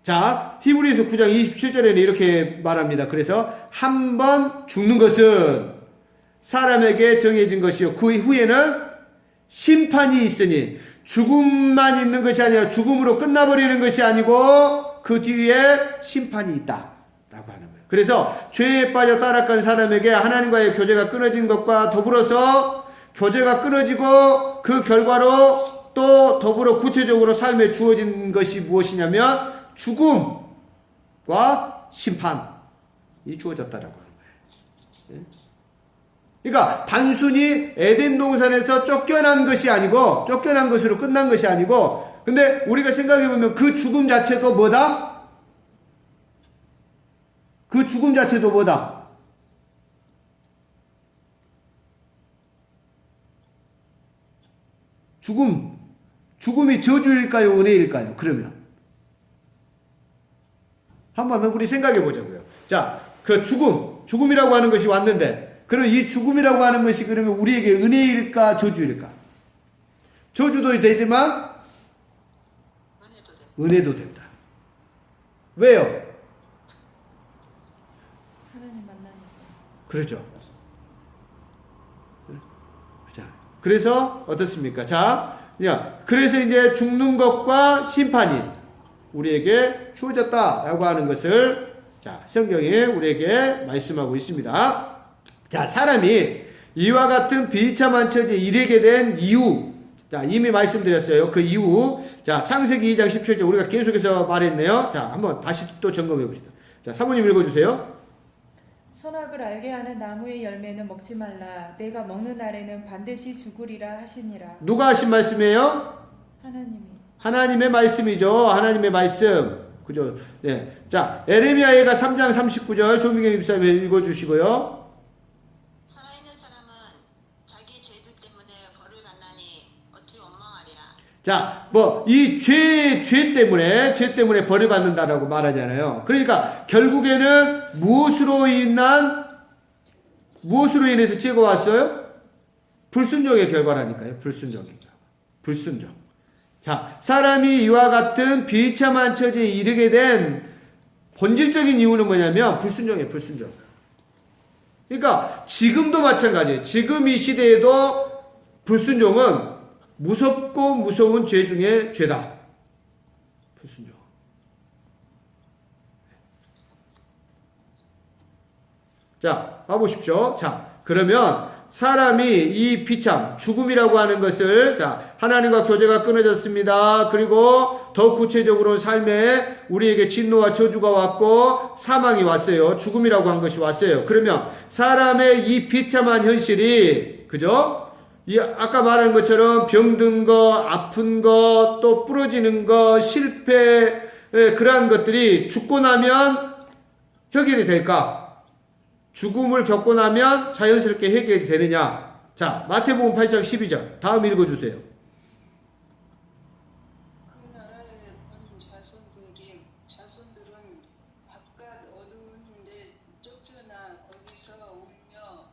자, 히브리서 9장 27절에는 이렇게 말합니다. 그래서 한 번 죽는 것은 사람에게 정해진 것이요 그 후에는 심판이 있으니 죽음만 있는 것이 아니라 죽음으로 끝나버리는 것이 아니고 그 뒤에 심판이 있다 라고 하는 거예요. 그래서 죄에 빠져 타락한 사람에게 하나님과의 교제가 끊어진 것과 더불어서 교제가 끊어지고 그 결과로 또 더불어 구체적으로 삶에 주어진 것이 무엇이냐면 죽음과 심판이 주어졌다라고 하는 거예요. 그러니까 단순히 에덴 동산에서 쫓겨난 것이 아니고 쫓겨난 것으로 끝난 것이 아니고 근데 우리가 생각해보면 그 죽음 자체도 뭐다? 그 죽음 자체도 뭐다? 죽음이 저주일까요? 은혜일까요? 그러면 한번 우리 생각해 보자고요. 자, 그 죽음이라고 하는 것이 왔는데 그럼 이 죽음이라고 하는 것이 그러면 우리에게 은혜일까? 저주일까? 저주도 되지만 은혜도 된다. 왜요? 하나님 만나니까. 그렇죠. 자, 그래서 어떻습니까? 자, 그래서 이제 죽는 것과 심판이 우리에게 주어졌다라고 하는 것을 자, 성경이 우리에게 말씀하고 있습니다. 자, 사람이 이와 같은 비참한 처지에 이르게 된 이유. 자, 이미 말씀드렸어요. 그 이유. 자, 창세기 2장 17절 우리가 계속해서 말했네요. 자, 한번 다시 또 점검해 봅시다. 자, 사모님 읽어주세요. 선악을 알게 하는 나무의 열매는 먹지 말라. 내가 먹는 날에는 반드시 죽으리라 하시니라. 누가 하신 말씀이에요? 하나님이. 하나님의 말씀이죠. 하나님의 말씀. 그죠? 네. 자, 에레미야가 3장 39절 조민경 집사님 읽어주시고요. 자, 이 죄 때문에 벌을 받는다라고 말하잖아요. 그러니까, 결국에는 무엇으로 인해서 죄가 왔어요? 불순종의 결과라니까요. 불순종. 자, 사람이 이와 같은 비참한 처지에 이르게 된 본질적인 이유는 뭐냐면, 불순종이에요, 불순종. 그러니까, 지금도 마찬가지예요. 지금 이 시대에도 불순종은 무섭고 무서운 죄 중에 죄다. 불순종. 자, 봐보십시오. 자, 그러면 사람이 이 비참, 죽음이라고 하는 것을, 자, 하나님과 교제가 끊어졌습니다. 그리고 더 구체적으로는 삶에 우리에게 진노와 저주가 왔고 사망이 왔어요. 죽음이라고 한 것이 왔어요. 그러면 사람의 이 비참한 현실이, 그죠? 아까 말한 것처럼 병든 거, 아픈 거, 또 부러지는 거, 실패, 그러한 것들이 죽고 나면 해결이 될까? 죽음을 겪고 나면 자연스럽게 해결이 되느냐? 자, 마태복음 8장 12절. 다음 읽어주세요. 그 나라에 본 자손들은 바깥 어두운 데 쫓겨나 거기서 울며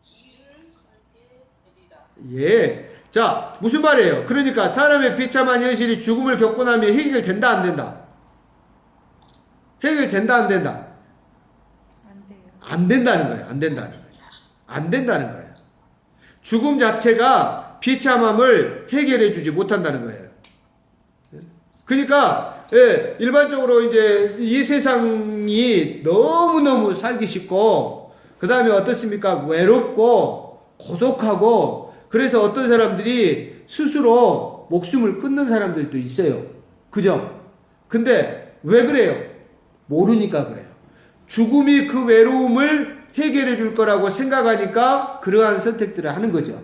이를 갈게 되리라. 예. 자, 무슨 말이에요? 그러니까 사람의 비참한 현실이 죽음을 겪고 나면 해결된다, 안 된다? 해결된다, 안 된다? 안 돼요. 안 된다는 거예요. 안 된다는 거예요. 안 된다는 거예요. 죽음 자체가 비참함을 해결해 주지 못한다는 거예요. 그러니까 일반적으로 이제 이 세상이 너무너무 살기 쉽고 그 다음에 어떻습니까? 외롭고 고독하고 그래서 어떤 사람들이 스스로 목숨을 끊는 사람들도 있어요. 그죠? 근데 왜 그래요? 모르니까 그래요. 죽음이 그 외로움을 해결해 줄 거라고 생각하니까 그러한 선택들을 하는 거죠.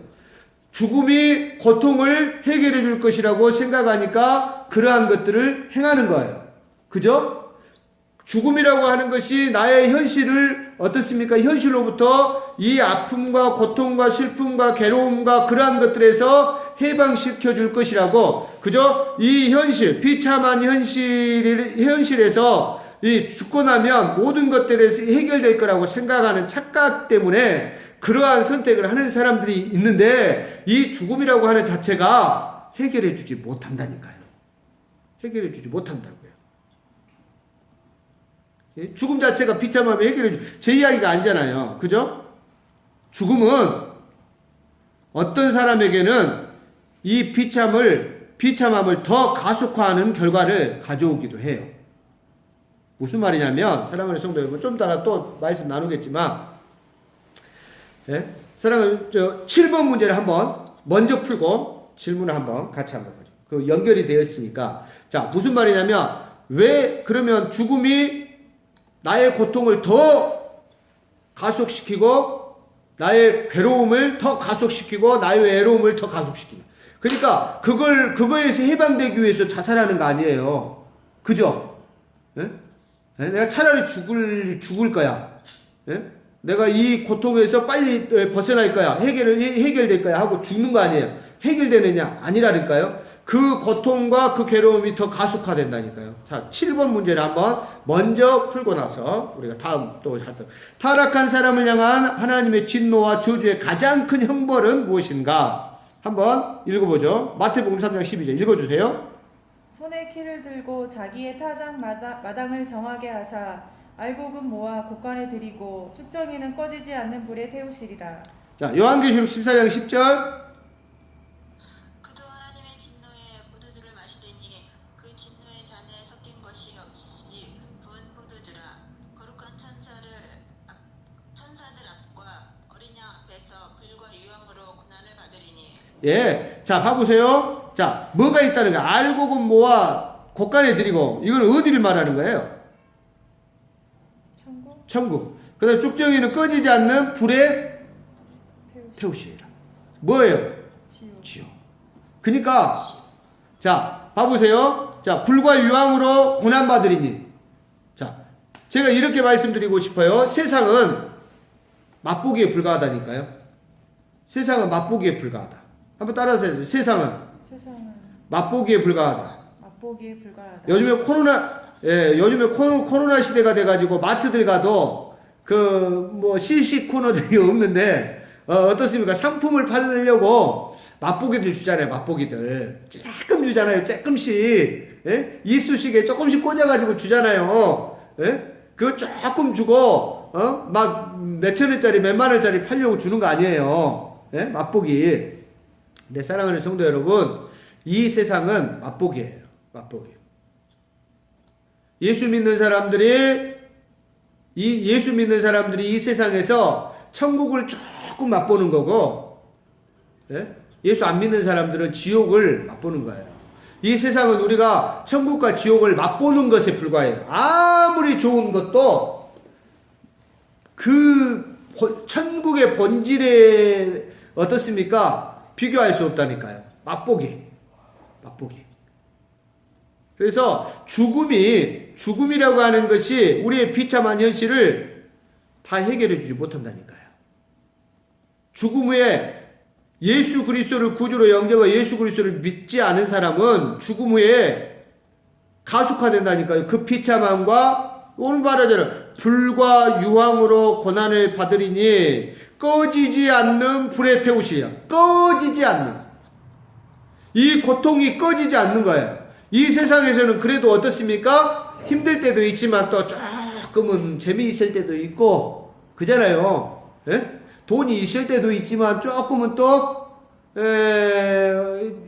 죽음이 고통을 해결해 줄 것이라고 생각하니까 그러한 것들을 행하는 거예요. 그죠? 죽음이라고 하는 것이 나의 현실을 어떻습니까? 현실로부터 이 아픔과 고통과 슬픔과 괴로움과 그러한 것들에서 해방시켜 줄 것이라고, 그죠? 이 현실, 비참한 현실에서 이 죽고 나면 모든 것들에서 해결될 거라고 생각하는 착각 때문에 그러한 선택을 하는 사람들이 있는데 이 죽음이라고 하는 자체가 해결해 주지 못한다니까요. 해결해 주지 못한다고요. 예? 죽음 자체가 비참하면 해결해 제 이야기가 아니잖아요. 그죠? 죽음은 어떤 사람에게는 이 비참함을 더 가속화하는 결과를 가져오기도 해요. 무슨 말이냐면, 사랑하는 성도 여러분, 좀 이따가 또 말씀 나누겠지만, 예? 사랑하는 7번 문제를 한번 먼저 풀고 질문을 한번 같이 한번 보죠. 그 연결이 되어 있으니까. 자, 무슨 말이냐면, 왜 그러면 죽음이 나의 고통을 더 가속시키고 나의 괴로움을 더 가속시키고 나의 외로움을 더 가속시키냐. 그러니까 그거에서 해방되기 위해서 자살하는 거 아니에요. 그죠? 예? 내가 차라리 죽을 거야. 예? 내가 이 고통에서 빨리 벗어날 거야. 해결될 거야 하고 죽는 거 아니에요. 해결되느냐? 아니라니까요. 그 고통과 그 괴로움이 더 가속화된다니까요. 자, 7번 문제를 한번 먼저 풀고 나서 우리가 다음 또 하죠. 타락한 사람을 향한 하나님의 진노와 저주의 가장 큰 형벌은 무엇인가? 한번 읽어보죠. 마태복음 3장 12절 읽어주세요. 손에 키를 들고 자기의 타작 마당을 정하게 하사 알곡은 모아 곳간에 들이고 축정이는 꺼지지 않는 불에 태우시리라. 자, 요한계시록 14장 10절. 그도 하나님의 진노에 포도주를 마시리니 그 진노의 잔에 섞인 것이 없이 부은 포도주라. 거룩한 천사들 앞과 어린 양 앞에서 불과 유황으로 고난을 받으리니. 예, 자 봐보세요. 자, 뭐가 있다는 거야? 알곡은 모아 곳간에 들이고, 이건 어디를 말하는 거예요? 천국. 그 다음에 쭉정이는 꺼지지 않는 불에 태우시리라. 뭐예요? 지옥. 그러니까 자 봐보세요. 자, 불과 유황으로 고난받으리니. 자, 제가 이렇게 말씀드리고 싶어요. 세상은 맛보기에 불과하다니까요. 세상은 맛보기에 불과하다. 한번 따라서 해주세요. 세상은 맛보기에 불과하다. 맛보기에 불과하다. 요즘에 코로나 시대가 돼가지고 마트들 가도 뭐 CC 코너들이 없는데 어떻습니까? 상품을 팔려고 맛보기들 주잖아요. 맛보기들 조금 주잖아요. 조금씩. 예? 이쑤시개 조금씩 꽂아가지고 주잖아요. 예? 그거 조금 주고 막 몇천 원짜리 몇만 원짜리 팔려고 주는 거 아니에요. 예? 맛보기. 내 사랑하는 성도 여러분, 이 세상은 맛보기예요. 맛보기. 예수 믿는 사람들이 이 세상에서 천국을 조금 맛보는 거고, 예? 예수 안 믿는 사람들은 지옥을 맛보는 거예요. 이 세상은 우리가 천국과 지옥을 맛보는 것에 불과해요. 아무리 좋은 것도 그 천국의 본질에 어떻습니까? 비교할 수 없다니까요. 맛보기. 맛보기. 그래서 죽음이라고 하는 것이 우리의 비참한 현실을 다 해결해 주지 못한다니까요. 죽음 후에 예수 그리스도를 구주로 영접하고 예수 그리스도를 믿지 않은 사람은 죽음 후에 가속화된다니까요. 그 비참함과 오늘 말하자면 불과 유황으로 고난을 받으리니 꺼지지 않는 불에 태우시리라. 꺼지지 않는. 이 고통이 꺼지지 않는 거예요. 이 세상에서는 그래도 어떻습니까? 힘들 때도 있지만 또 조금은 재미있을 때도 있고 그잖아요. 예? 돈이 있을 때도 있지만 조금은 또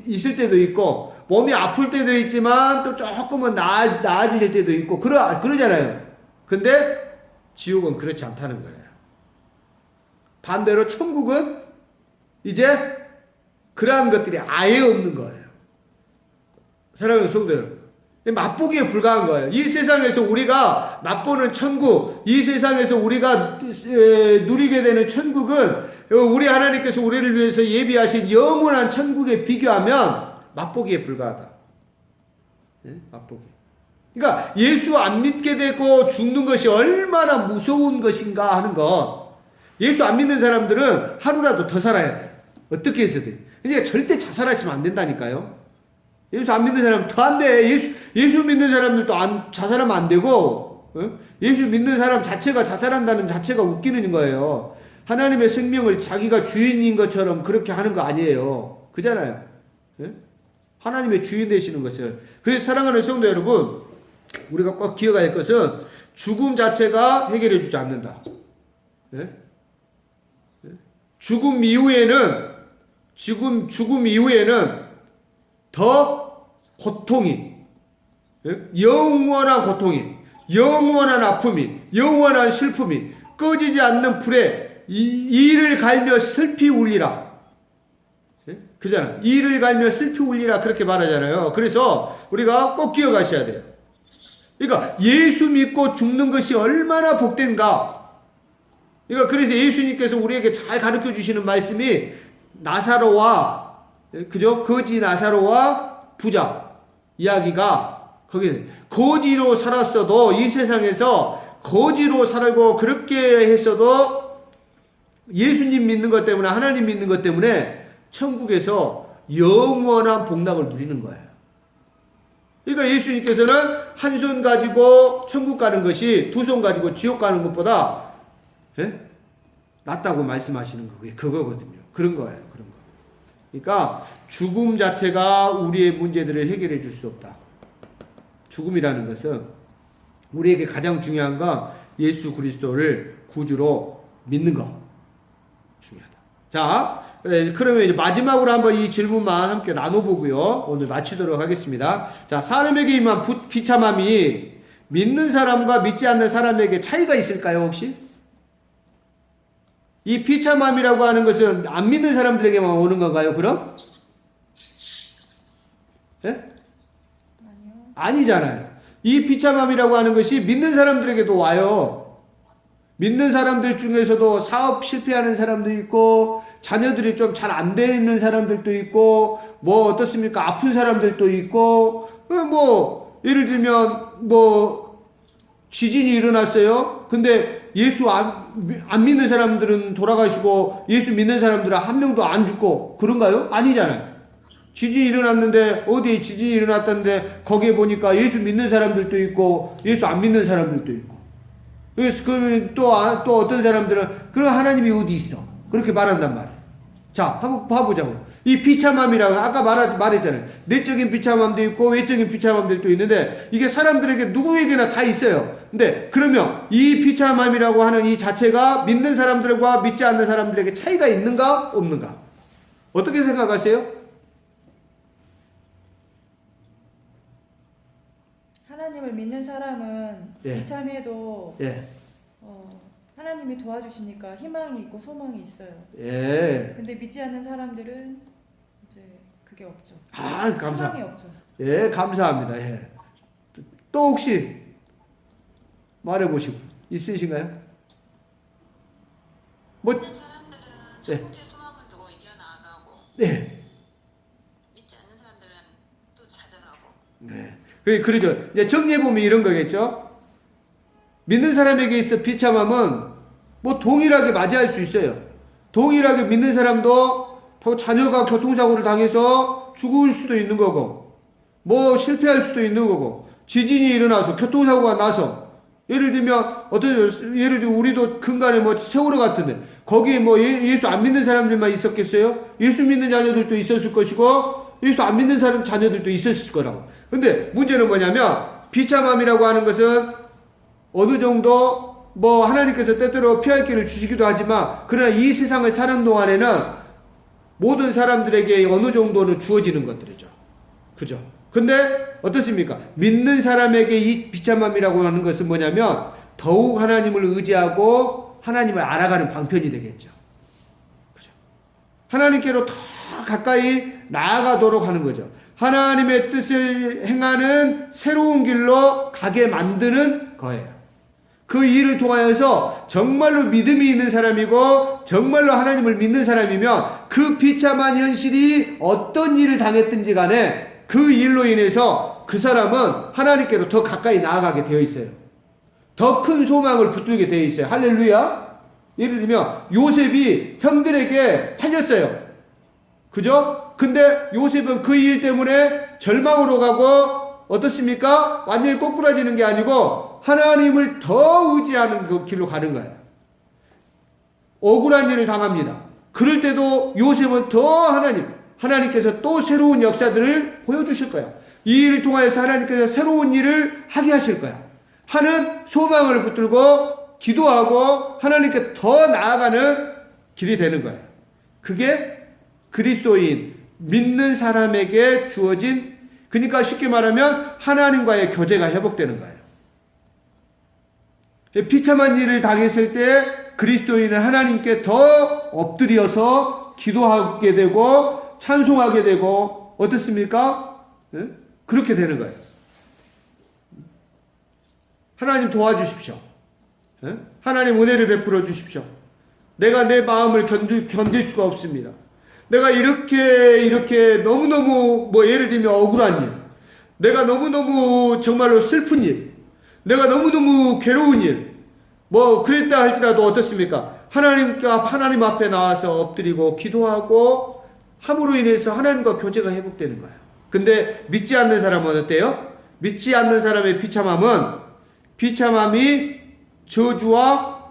있을 때도 있고 몸이 아플 때도 있지만 또 조금은 나아질 때도 있고 그러잖아요. 근데 지옥은 그렇지 않다는 거예요. 반대로 천국은 이제 그러한 것들이 아예 없는 거예요. 사랑하는 성도 여러분, 맛보기에 불과한 거예요. 이 세상에서 우리가 맛보는 천국, 이 세상에서 우리가 누리게 되는 천국은 우리 하나님께서 우리를 위해서 예비하신 영원한 천국에 비교하면 맛보기에 불과하다. 네? 맛보기. 그러니까 예수 안 믿게 되고 죽는 것이 얼마나 무서운 것인가 하는 것. 예수 안 믿는 사람들은 하루라도 더 살아야 돼요. 어떻게 해서든. 그러니까 절대 자살하시면 안 된다니까요. 예수 안 믿는 사람은 더 안 돼. 예수 믿는 사람들도 자살하면 안 되고, 예수 믿는 사람 자체가 자살한다는 자체가 웃기는 거예요. 하나님의 생명을 자기가 주인인 것처럼 그렇게 하는 거 아니에요. 그잖아요. 하나님의 주인 되시는 것을. 그래서 사랑하는 성도 여러분, 우리가 꼭 기억해야 할 것은 죽음 자체가 해결해 주지 않는다. 죽음 이후에는 더 고통이, 영원한 고통이, 영원한 아픔이, 영원한 슬픔이 꺼지지 않는 불에 이를 갈며 슬피 울리라. 그잖아요. 이를 갈며 슬피 울리라 그렇게 말하잖아요. 그래서 우리가 꼭 기억하셔야 돼요. 그러니까 예수 믿고 죽는 것이 얼마나 복된가. 그러니까 그래서 예수님께서 우리에게 잘 가르쳐 주시는 말씀이 나사로와 그죠? 거지 나사로와 부자 이야기가 거기 거지로 살았어도 이 세상에서 거지로 살고 그렇게 했어도 예수님 믿는 것 때문에 하나님 믿는 것 때문에 천국에서 영원한 복락을 누리는 거예요. 그러니까 예수님께서는 한 손 가지고 천국 가는 것이 두 손 가지고 지옥 가는 것보다 낫다고 말씀하시는 거 그거거든요. 그런 거예요. 그런 거. 그러니까 죽음 자체가 우리의 문제들을 해결해 줄 수 없다. 죽음이라는 것은 우리에게 가장 중요한 건 예수 그리스도를 구주로 믿는 거 중요하다. 자, 그러면 이제 마지막으로 한번 이 질문만 함께 나눠보고요. 오늘 마치도록 하겠습니다. 자, 사람에게 임한 비참함이 믿는 사람과 믿지 않는 사람에게 차이가 있을까요, 혹시? 이 비참함이라고 하는 것은 안 믿는 사람들에게만 오는 건가요, 그럼? 예? 아니요. 아니잖아요. 이 비참함이라고 하는 것이 믿는 사람들에게도 와요. 믿는 사람들 중에서도 사업 실패하는 사람도 있고, 자녀들이 좀 잘 안 되는 사람들도 있고, 뭐 어떻습니까? 아픈 사람들도 있고, 뭐, 예를 들면, 뭐, 지진이 일어났어요. 근데 예수 안 믿는 사람들은 돌아가시고 예수 믿는 사람들은 한 명도 안 죽고 그런가요? 아니잖아요. 지진이 일어났는데 어디에 지진이 일어났다는데 거기에 보니까 예수 믿는 사람들도 있고 예수 안 믿는 사람들도 있고 그래서 그러면 또 어떤 사람들은 그럼 하나님이 어디 있어? 그렇게 말한단 말이에요. 자, 한번 봐보자고. 이 비참함이라고 아까 말했잖아요. 내적인 비참함도 있고 외적인 비참함들도 있는데 이게 사람들에게 누구에게나 다 있어요. 근데 그러면 이 비참함이라고 하는 이 자체가 믿는 사람들과 믿지 않는 사람들에게 차이가 있는가 없는가? 어떻게 생각하세요? 하나님을 믿는 사람은 예. 비참해도 예. 하나님이 도와주시니까 희망이 있고 소망이 있어요. 예. 근데 믿지 않는 사람들은 이제 그게 없죠. 아, 희망이 감사합니다. 없죠. 예, 감사합니다. 예. 또 혹시 말해보시고 있으신가요? 뭐, 믿는 사람들은 천국의 소망을 두고 이겨나가고 네. 믿지 않는 사람들은 그러죠. 이제 정리해보면 이런 거겠죠. 믿는 사람에게 있어 비참함은 뭐 동일하게 맞이할 수 있어요. 동일하게 믿는 사람도 자녀가 교통사고를 당해서 죽을 수도 있는 거고, 뭐 실패할 수도 있는 거고, 지진이 일어나서 교통사고가 나서, 예를 들면 예를 들면 우리도 근간에 뭐 세월호 같은데 거기에 뭐 예수 안 믿는 사람들만 있었겠어요? 예수 믿는 자녀들도 있었을 것이고 예수 안 믿는 사람 자녀들도 있었을 거라고. 근데 문제는 뭐냐면 비참함이라고 하는 것은 어느 정도 뭐 하나님께서 때때로 피할 길을 주시기도 하지만, 그러나 이 세상을 사는 동안에는 모든 사람들에게 어느 정도는 주어지는 것들이죠. 그죠? 근데 어떻습니까? 믿는 사람에게 이 비참함이라고 하는 것은 뭐냐면 더욱 하나님을 의지하고 하나님을 알아가는 방편이 되겠죠. 그죠? 하나님께로 더 가까이 나아가도록 하는 거죠. 하나님의 뜻을 행하는 새로운 길로 가게 만드는 거예요. 그 일을 통하여서 정말로 믿음이 있는 사람이고 정말로 하나님을 믿는 사람이면 그 비참한 현실이 어떤 일을 당했든지 간에 그 일로 인해서 그 사람은 하나님께로 더 가까이 나아가게 되어 있어요. 더 큰 소망을 붙들게 되어 있어요. 할렐루야. 예를 들면 요셉이 형들에게 팔렸어요. 그죠? 근데 요셉은 그 일 때문에 절망으로 가고 어떻습니까? 완전히 꼬꾸라지는 게 아니고 하나님을 더 의지하는 그 길로 가는 거예요. 억울한 일을 당합니다. 그럴 때도 요셉은 더 하나님께서 또 새로운 역사들을 보여주실 거야. 이 일을 통하여서 하나님께서 새로운 일을 하게 하실 거야 하는 소망을 붙들고 기도하고 하나님께 더 나아가는 길이 되는 거예요. 그게 그리스도인 믿는 사람에게 주어진, 그러니까 쉽게 말하면 하나님과의 교제가 회복되는 거예요. 비참한 일을 당했을 때 그리스도인은 하나님께 더 엎드려서 기도하게 되고 찬송하게 되고 어떻습니까? 그렇게 되는 거예요. 하나님 도와주십시오. 하나님 은혜를 베풀어 주십시오. 내가 내 마음을 견딜 수가 없습니다. 내가 이렇게 너무너무 뭐 예를 들면 억울한 일, 내가 너무너무 정말로 슬픈 일, 내가 너무너무 괴로운 일, 뭐 그랬다 할지라도 어떻습니까? 하나님 앞에 나와서 엎드리고 기도하고 함으로 인해서 하나님과 교제가 회복되는 거예요. 근데 믿지 않는 사람은 어때요? 믿지 않는 사람의 비참함이 저주와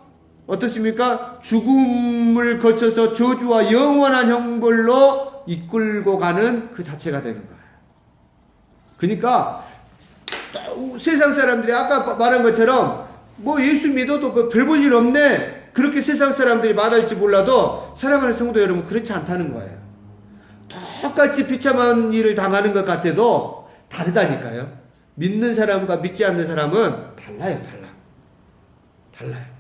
어떻습니까? 죽음을 거쳐서 저주와 영원한 형벌로 이끌고 가는 그 자체가 되는 거예요. 그러니까 세상 사람들이 아까 말한 것처럼 뭐 예수 믿어도 별 볼 일 없네, 그렇게 세상 사람들이 말할지 몰라도 사랑하는 성도 여러분, 그렇지 않다는 거예요. 똑같이 비참한 일을 당하는 것 같아도 다르다니까요. 믿는 사람과 믿지 않는 사람은 달라요.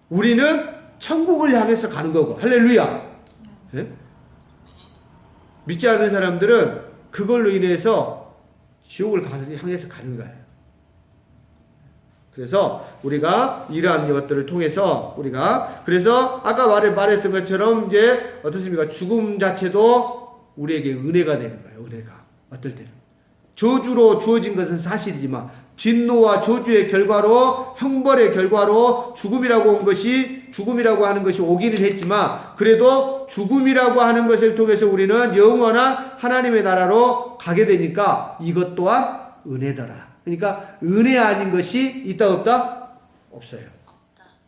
우리는 천국을 향해서 가는 거고, 할렐루야. 예? 믿지 않는 사람들은 그걸로 인해서 지옥을 향해서 가는 거예요. 그래서 우리가 이러한 것들을 통해서 그래서 아까 말했던 것처럼 이제 어떻습니까? 죽음 자체도 우리에게 은혜가 되는 거예요. 은혜가. 어떨 때는. 저주로 주어진 것은 사실이지만 진노와 저주의 결과로, 형벌의 결과로 죽음이라고 하는 것이 오기는 했지만, 그래도 죽음이라고 하는 것을 통해서 우리는 영원한 하나님의 나라로 가게 되니까 이것 또한 은혜더라. 그러니까 은혜 아닌 것이 있다 없다? 없어요.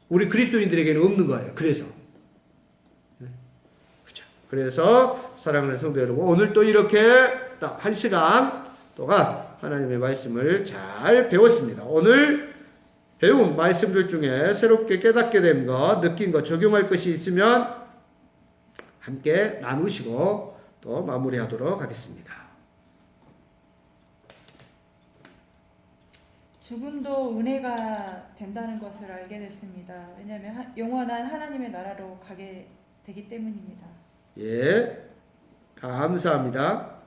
우리 그리스도인들에게는 없는 거예요. 그래서 그렇죠. 그래서 사랑하는 성도 여러분, 오늘 또 이렇게 딱 1시간 동안 하나님의 말씀을 잘 배웠습니다. 오늘 배운 말씀들 중에 새롭게 깨닫게 된 것, 느낀 것, 적용할 것이 있으면 함께 나누시고 또 마무리하도록 하겠습니다. 죽음도 은혜가 된다는 것을 알게 됐습니다. 왜냐하면 영원한 하나님의 나라로 가게 되기 때문입니다. 예, 감사합니다.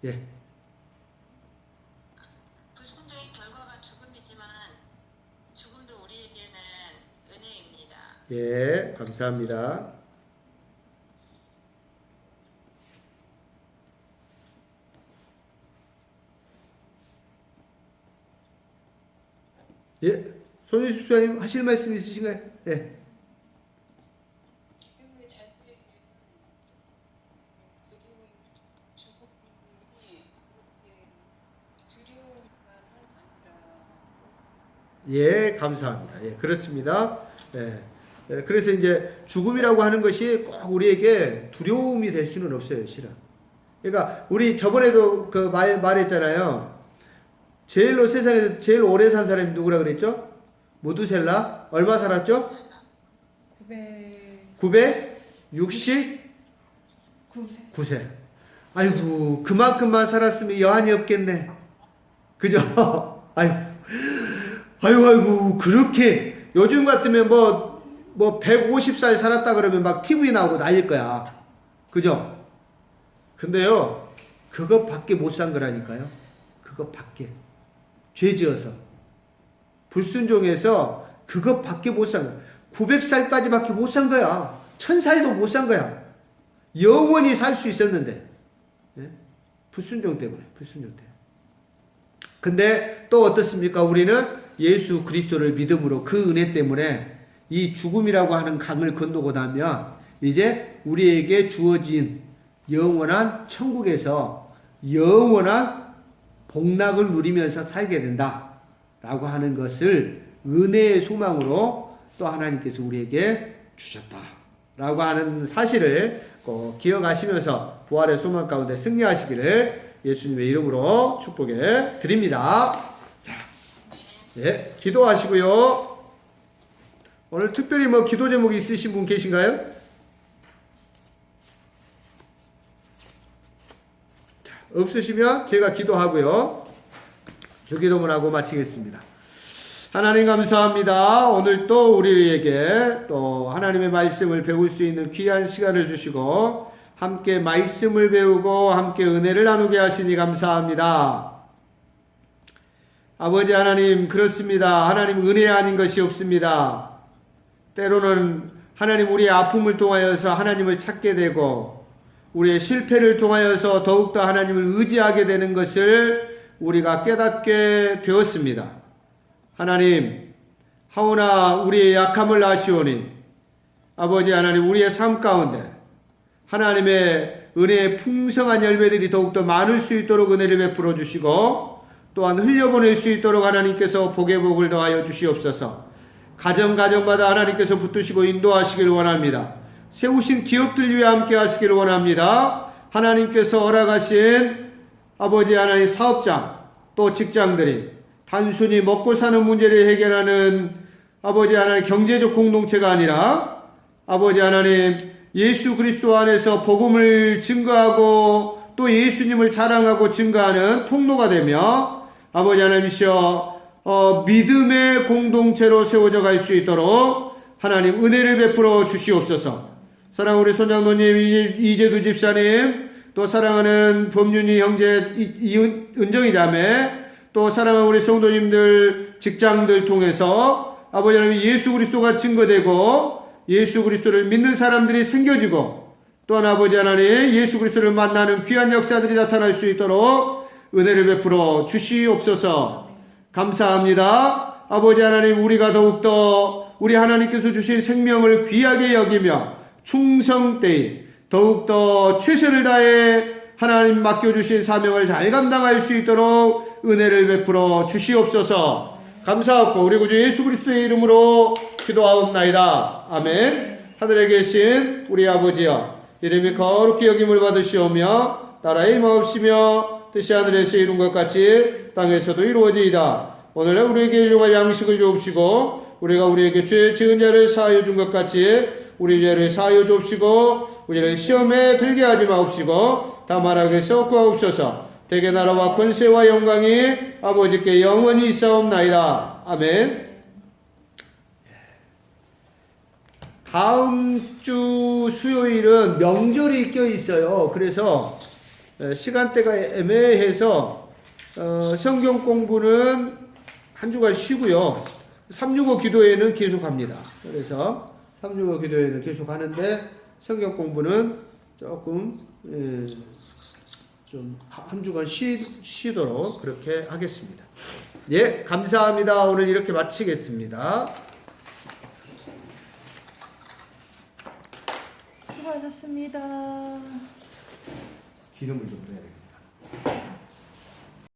예. 불순종의 결과가 죽음이지만 죽음도 우리에게는 은혜입니다. 예, 감사합니다. 예, 손희수 집사님 하실 말씀 있으신가요? 예. 행위 자체에는 그리운 죽음이 두려움만 아니라 예, 감사합니다. 예, 그렇습니다. 예. 예, 그래서 이제 죽음이라고 하는 것이 꼭 우리에게 두려움이 될 수는 없어요, 실은. 그러니까 우리 저번에도 그 말했잖아요. 세상에서 제일 오래 산 사람이 누구라 그랬죠? 무두셀라. 얼마 살았죠? 969세. 아이고, 그만큼만 살았으면 여한이 없겠네. 그죠? 아이고, 그렇게, 요즘 같으면 뭐 150살 살았다 그러면 막 TV 나오고 난릴 거야. 그죠? 근데요, 그것밖에 못 산 거라니까요. 그것밖에. 죄 지어서. 불순종해서 그것밖에 못 산 거야. 900살까지밖에 못 산 거야. 1000살도 못 산 거야. 영원히 살 수 있었는데. 예? 불순종 때문에. 근데 또 어떻습니까? 우리는 예수 그리스도를 믿음으로 그 은혜 때문에 이 죽음이라고 하는 강을 건너고 나면 이제 우리에게 주어진 영원한 천국에서 영원한 복락을 누리면서 살게 된다 라고 하는 것을 은혜의 소망으로 또 하나님께서 우리에게 주셨다 라고 하는 사실을 꼭 기억하시면서 부활의 소망 가운데 승리하시기를 예수님의 이름으로 축복해 드립니다. 자, 예, 기도하시고요. 오늘 특별히 뭐 기도 제목이 있으신 분 계신가요? 자, 없으시면 제가 기도하고요. 주기도문하고 마치겠습니다. 하나님 감사합니다. 오늘 또 우리에게 또 하나님의 말씀을 배울 수 있는 귀한 시간을 주시고 함께 말씀을 배우고 함께 은혜를 나누게 하시니 감사합니다. 아버지 하나님, 그렇습니다. 하나님 은혜 아닌 것이 없습니다. 때로는 하나님 우리의 아픔을 통하여서 하나님을 찾게 되고 우리의 실패를 통하여서 더욱더 하나님을 의지하게 되는 것을 우리가 깨닫게 되었습니다. 하나님, 하오나 우리의 약함을 아시오니 아버지 하나님, 우리의 삶 가운데 하나님의 은혜의 풍성한 열매들이 더욱더 많을 수 있도록 은혜를 베풀어 주시고 또한 흘려보낼 수 있도록 하나님께서 복의 복을 더하여 주시옵소서. 가정마다 하나님께서 붙드시고 인도하시기를 원합니다. 세우신 기업들 위해 함께 하시기를 원합니다. 하나님께서 허락하신 아버지 하나님 사업장 또 직장들이 단순히 먹고 사는 문제를 해결하는 아버지 하나님 경제적 공동체가 아니라 아버지 하나님 예수 그리스도 안에서 복음을 증거하고 또 예수님을 자랑하고 증거하는 통로가 되며 아버지 하나님이시여 믿음의 공동체로 세워져 갈 수 있도록 하나님 은혜를 베풀어 주시옵소서. 사랑하는 우리 손장로님, 이재두 집사님, 또 사랑하는 범윤이 형제, 은정이 자매, 또 사랑하는 우리 성도님들, 직장들 통해서 아버지 하나님 예수 그리스도가 증거되고 예수 그리스도를 믿는 사람들이 생겨지고 또한 아버지 하나님 예수 그리스도를 만나는 귀한 역사들이 나타날 수 있도록 은혜를 베풀어 주시옵소서. 감사합니다. 아버지 하나님, 우리가 더욱더 우리 하나님께서 주신 생명을 귀하게 여기며 충성되이 더욱더 최선을 다해 하나님 맡겨주신 사명을 잘 감당할 수 있도록 은혜를 베풀어 주시옵소서. 감사하고 우리 구주 예수 그리스도의 이름으로 기도하옵나이다. 아멘. 하늘에 계신 우리 아버지여, 이름이 거룩히 여김을 받으시오며 나라의 임하옵시며 뜻이 하늘에서 이룬 것 같이 땅에서도 이루어지이다. 오늘날 우리에게 일용할 양식을 주옵시고 우리가 우리에게 죄 지은 자를 사하여 준 것 같이 우리 죄를 사하여 주옵시고 우리를 시험에 들게 하지 마옵시고 다만 악에서 구하옵소서. 대개 나라와 권세와 영광이 아버지께 영원히 있사옵나이다. 아멘. 다음 주 수요일은 명절이 껴 있어요. 그래서 시간대가 애매해서 성경 공부는 한 주간 쉬고요. 365 기도회는 계속합니다. 그래서 365 기도회는 계속하는데 성경 공부는 조금 좀 한 주간 쉬도록 그렇게 하겠습니다. 예, 감사합니다. 오늘 이렇게 마치겠습니다. 수고하셨습니다. 기름을 좀 넣어야 되겠다.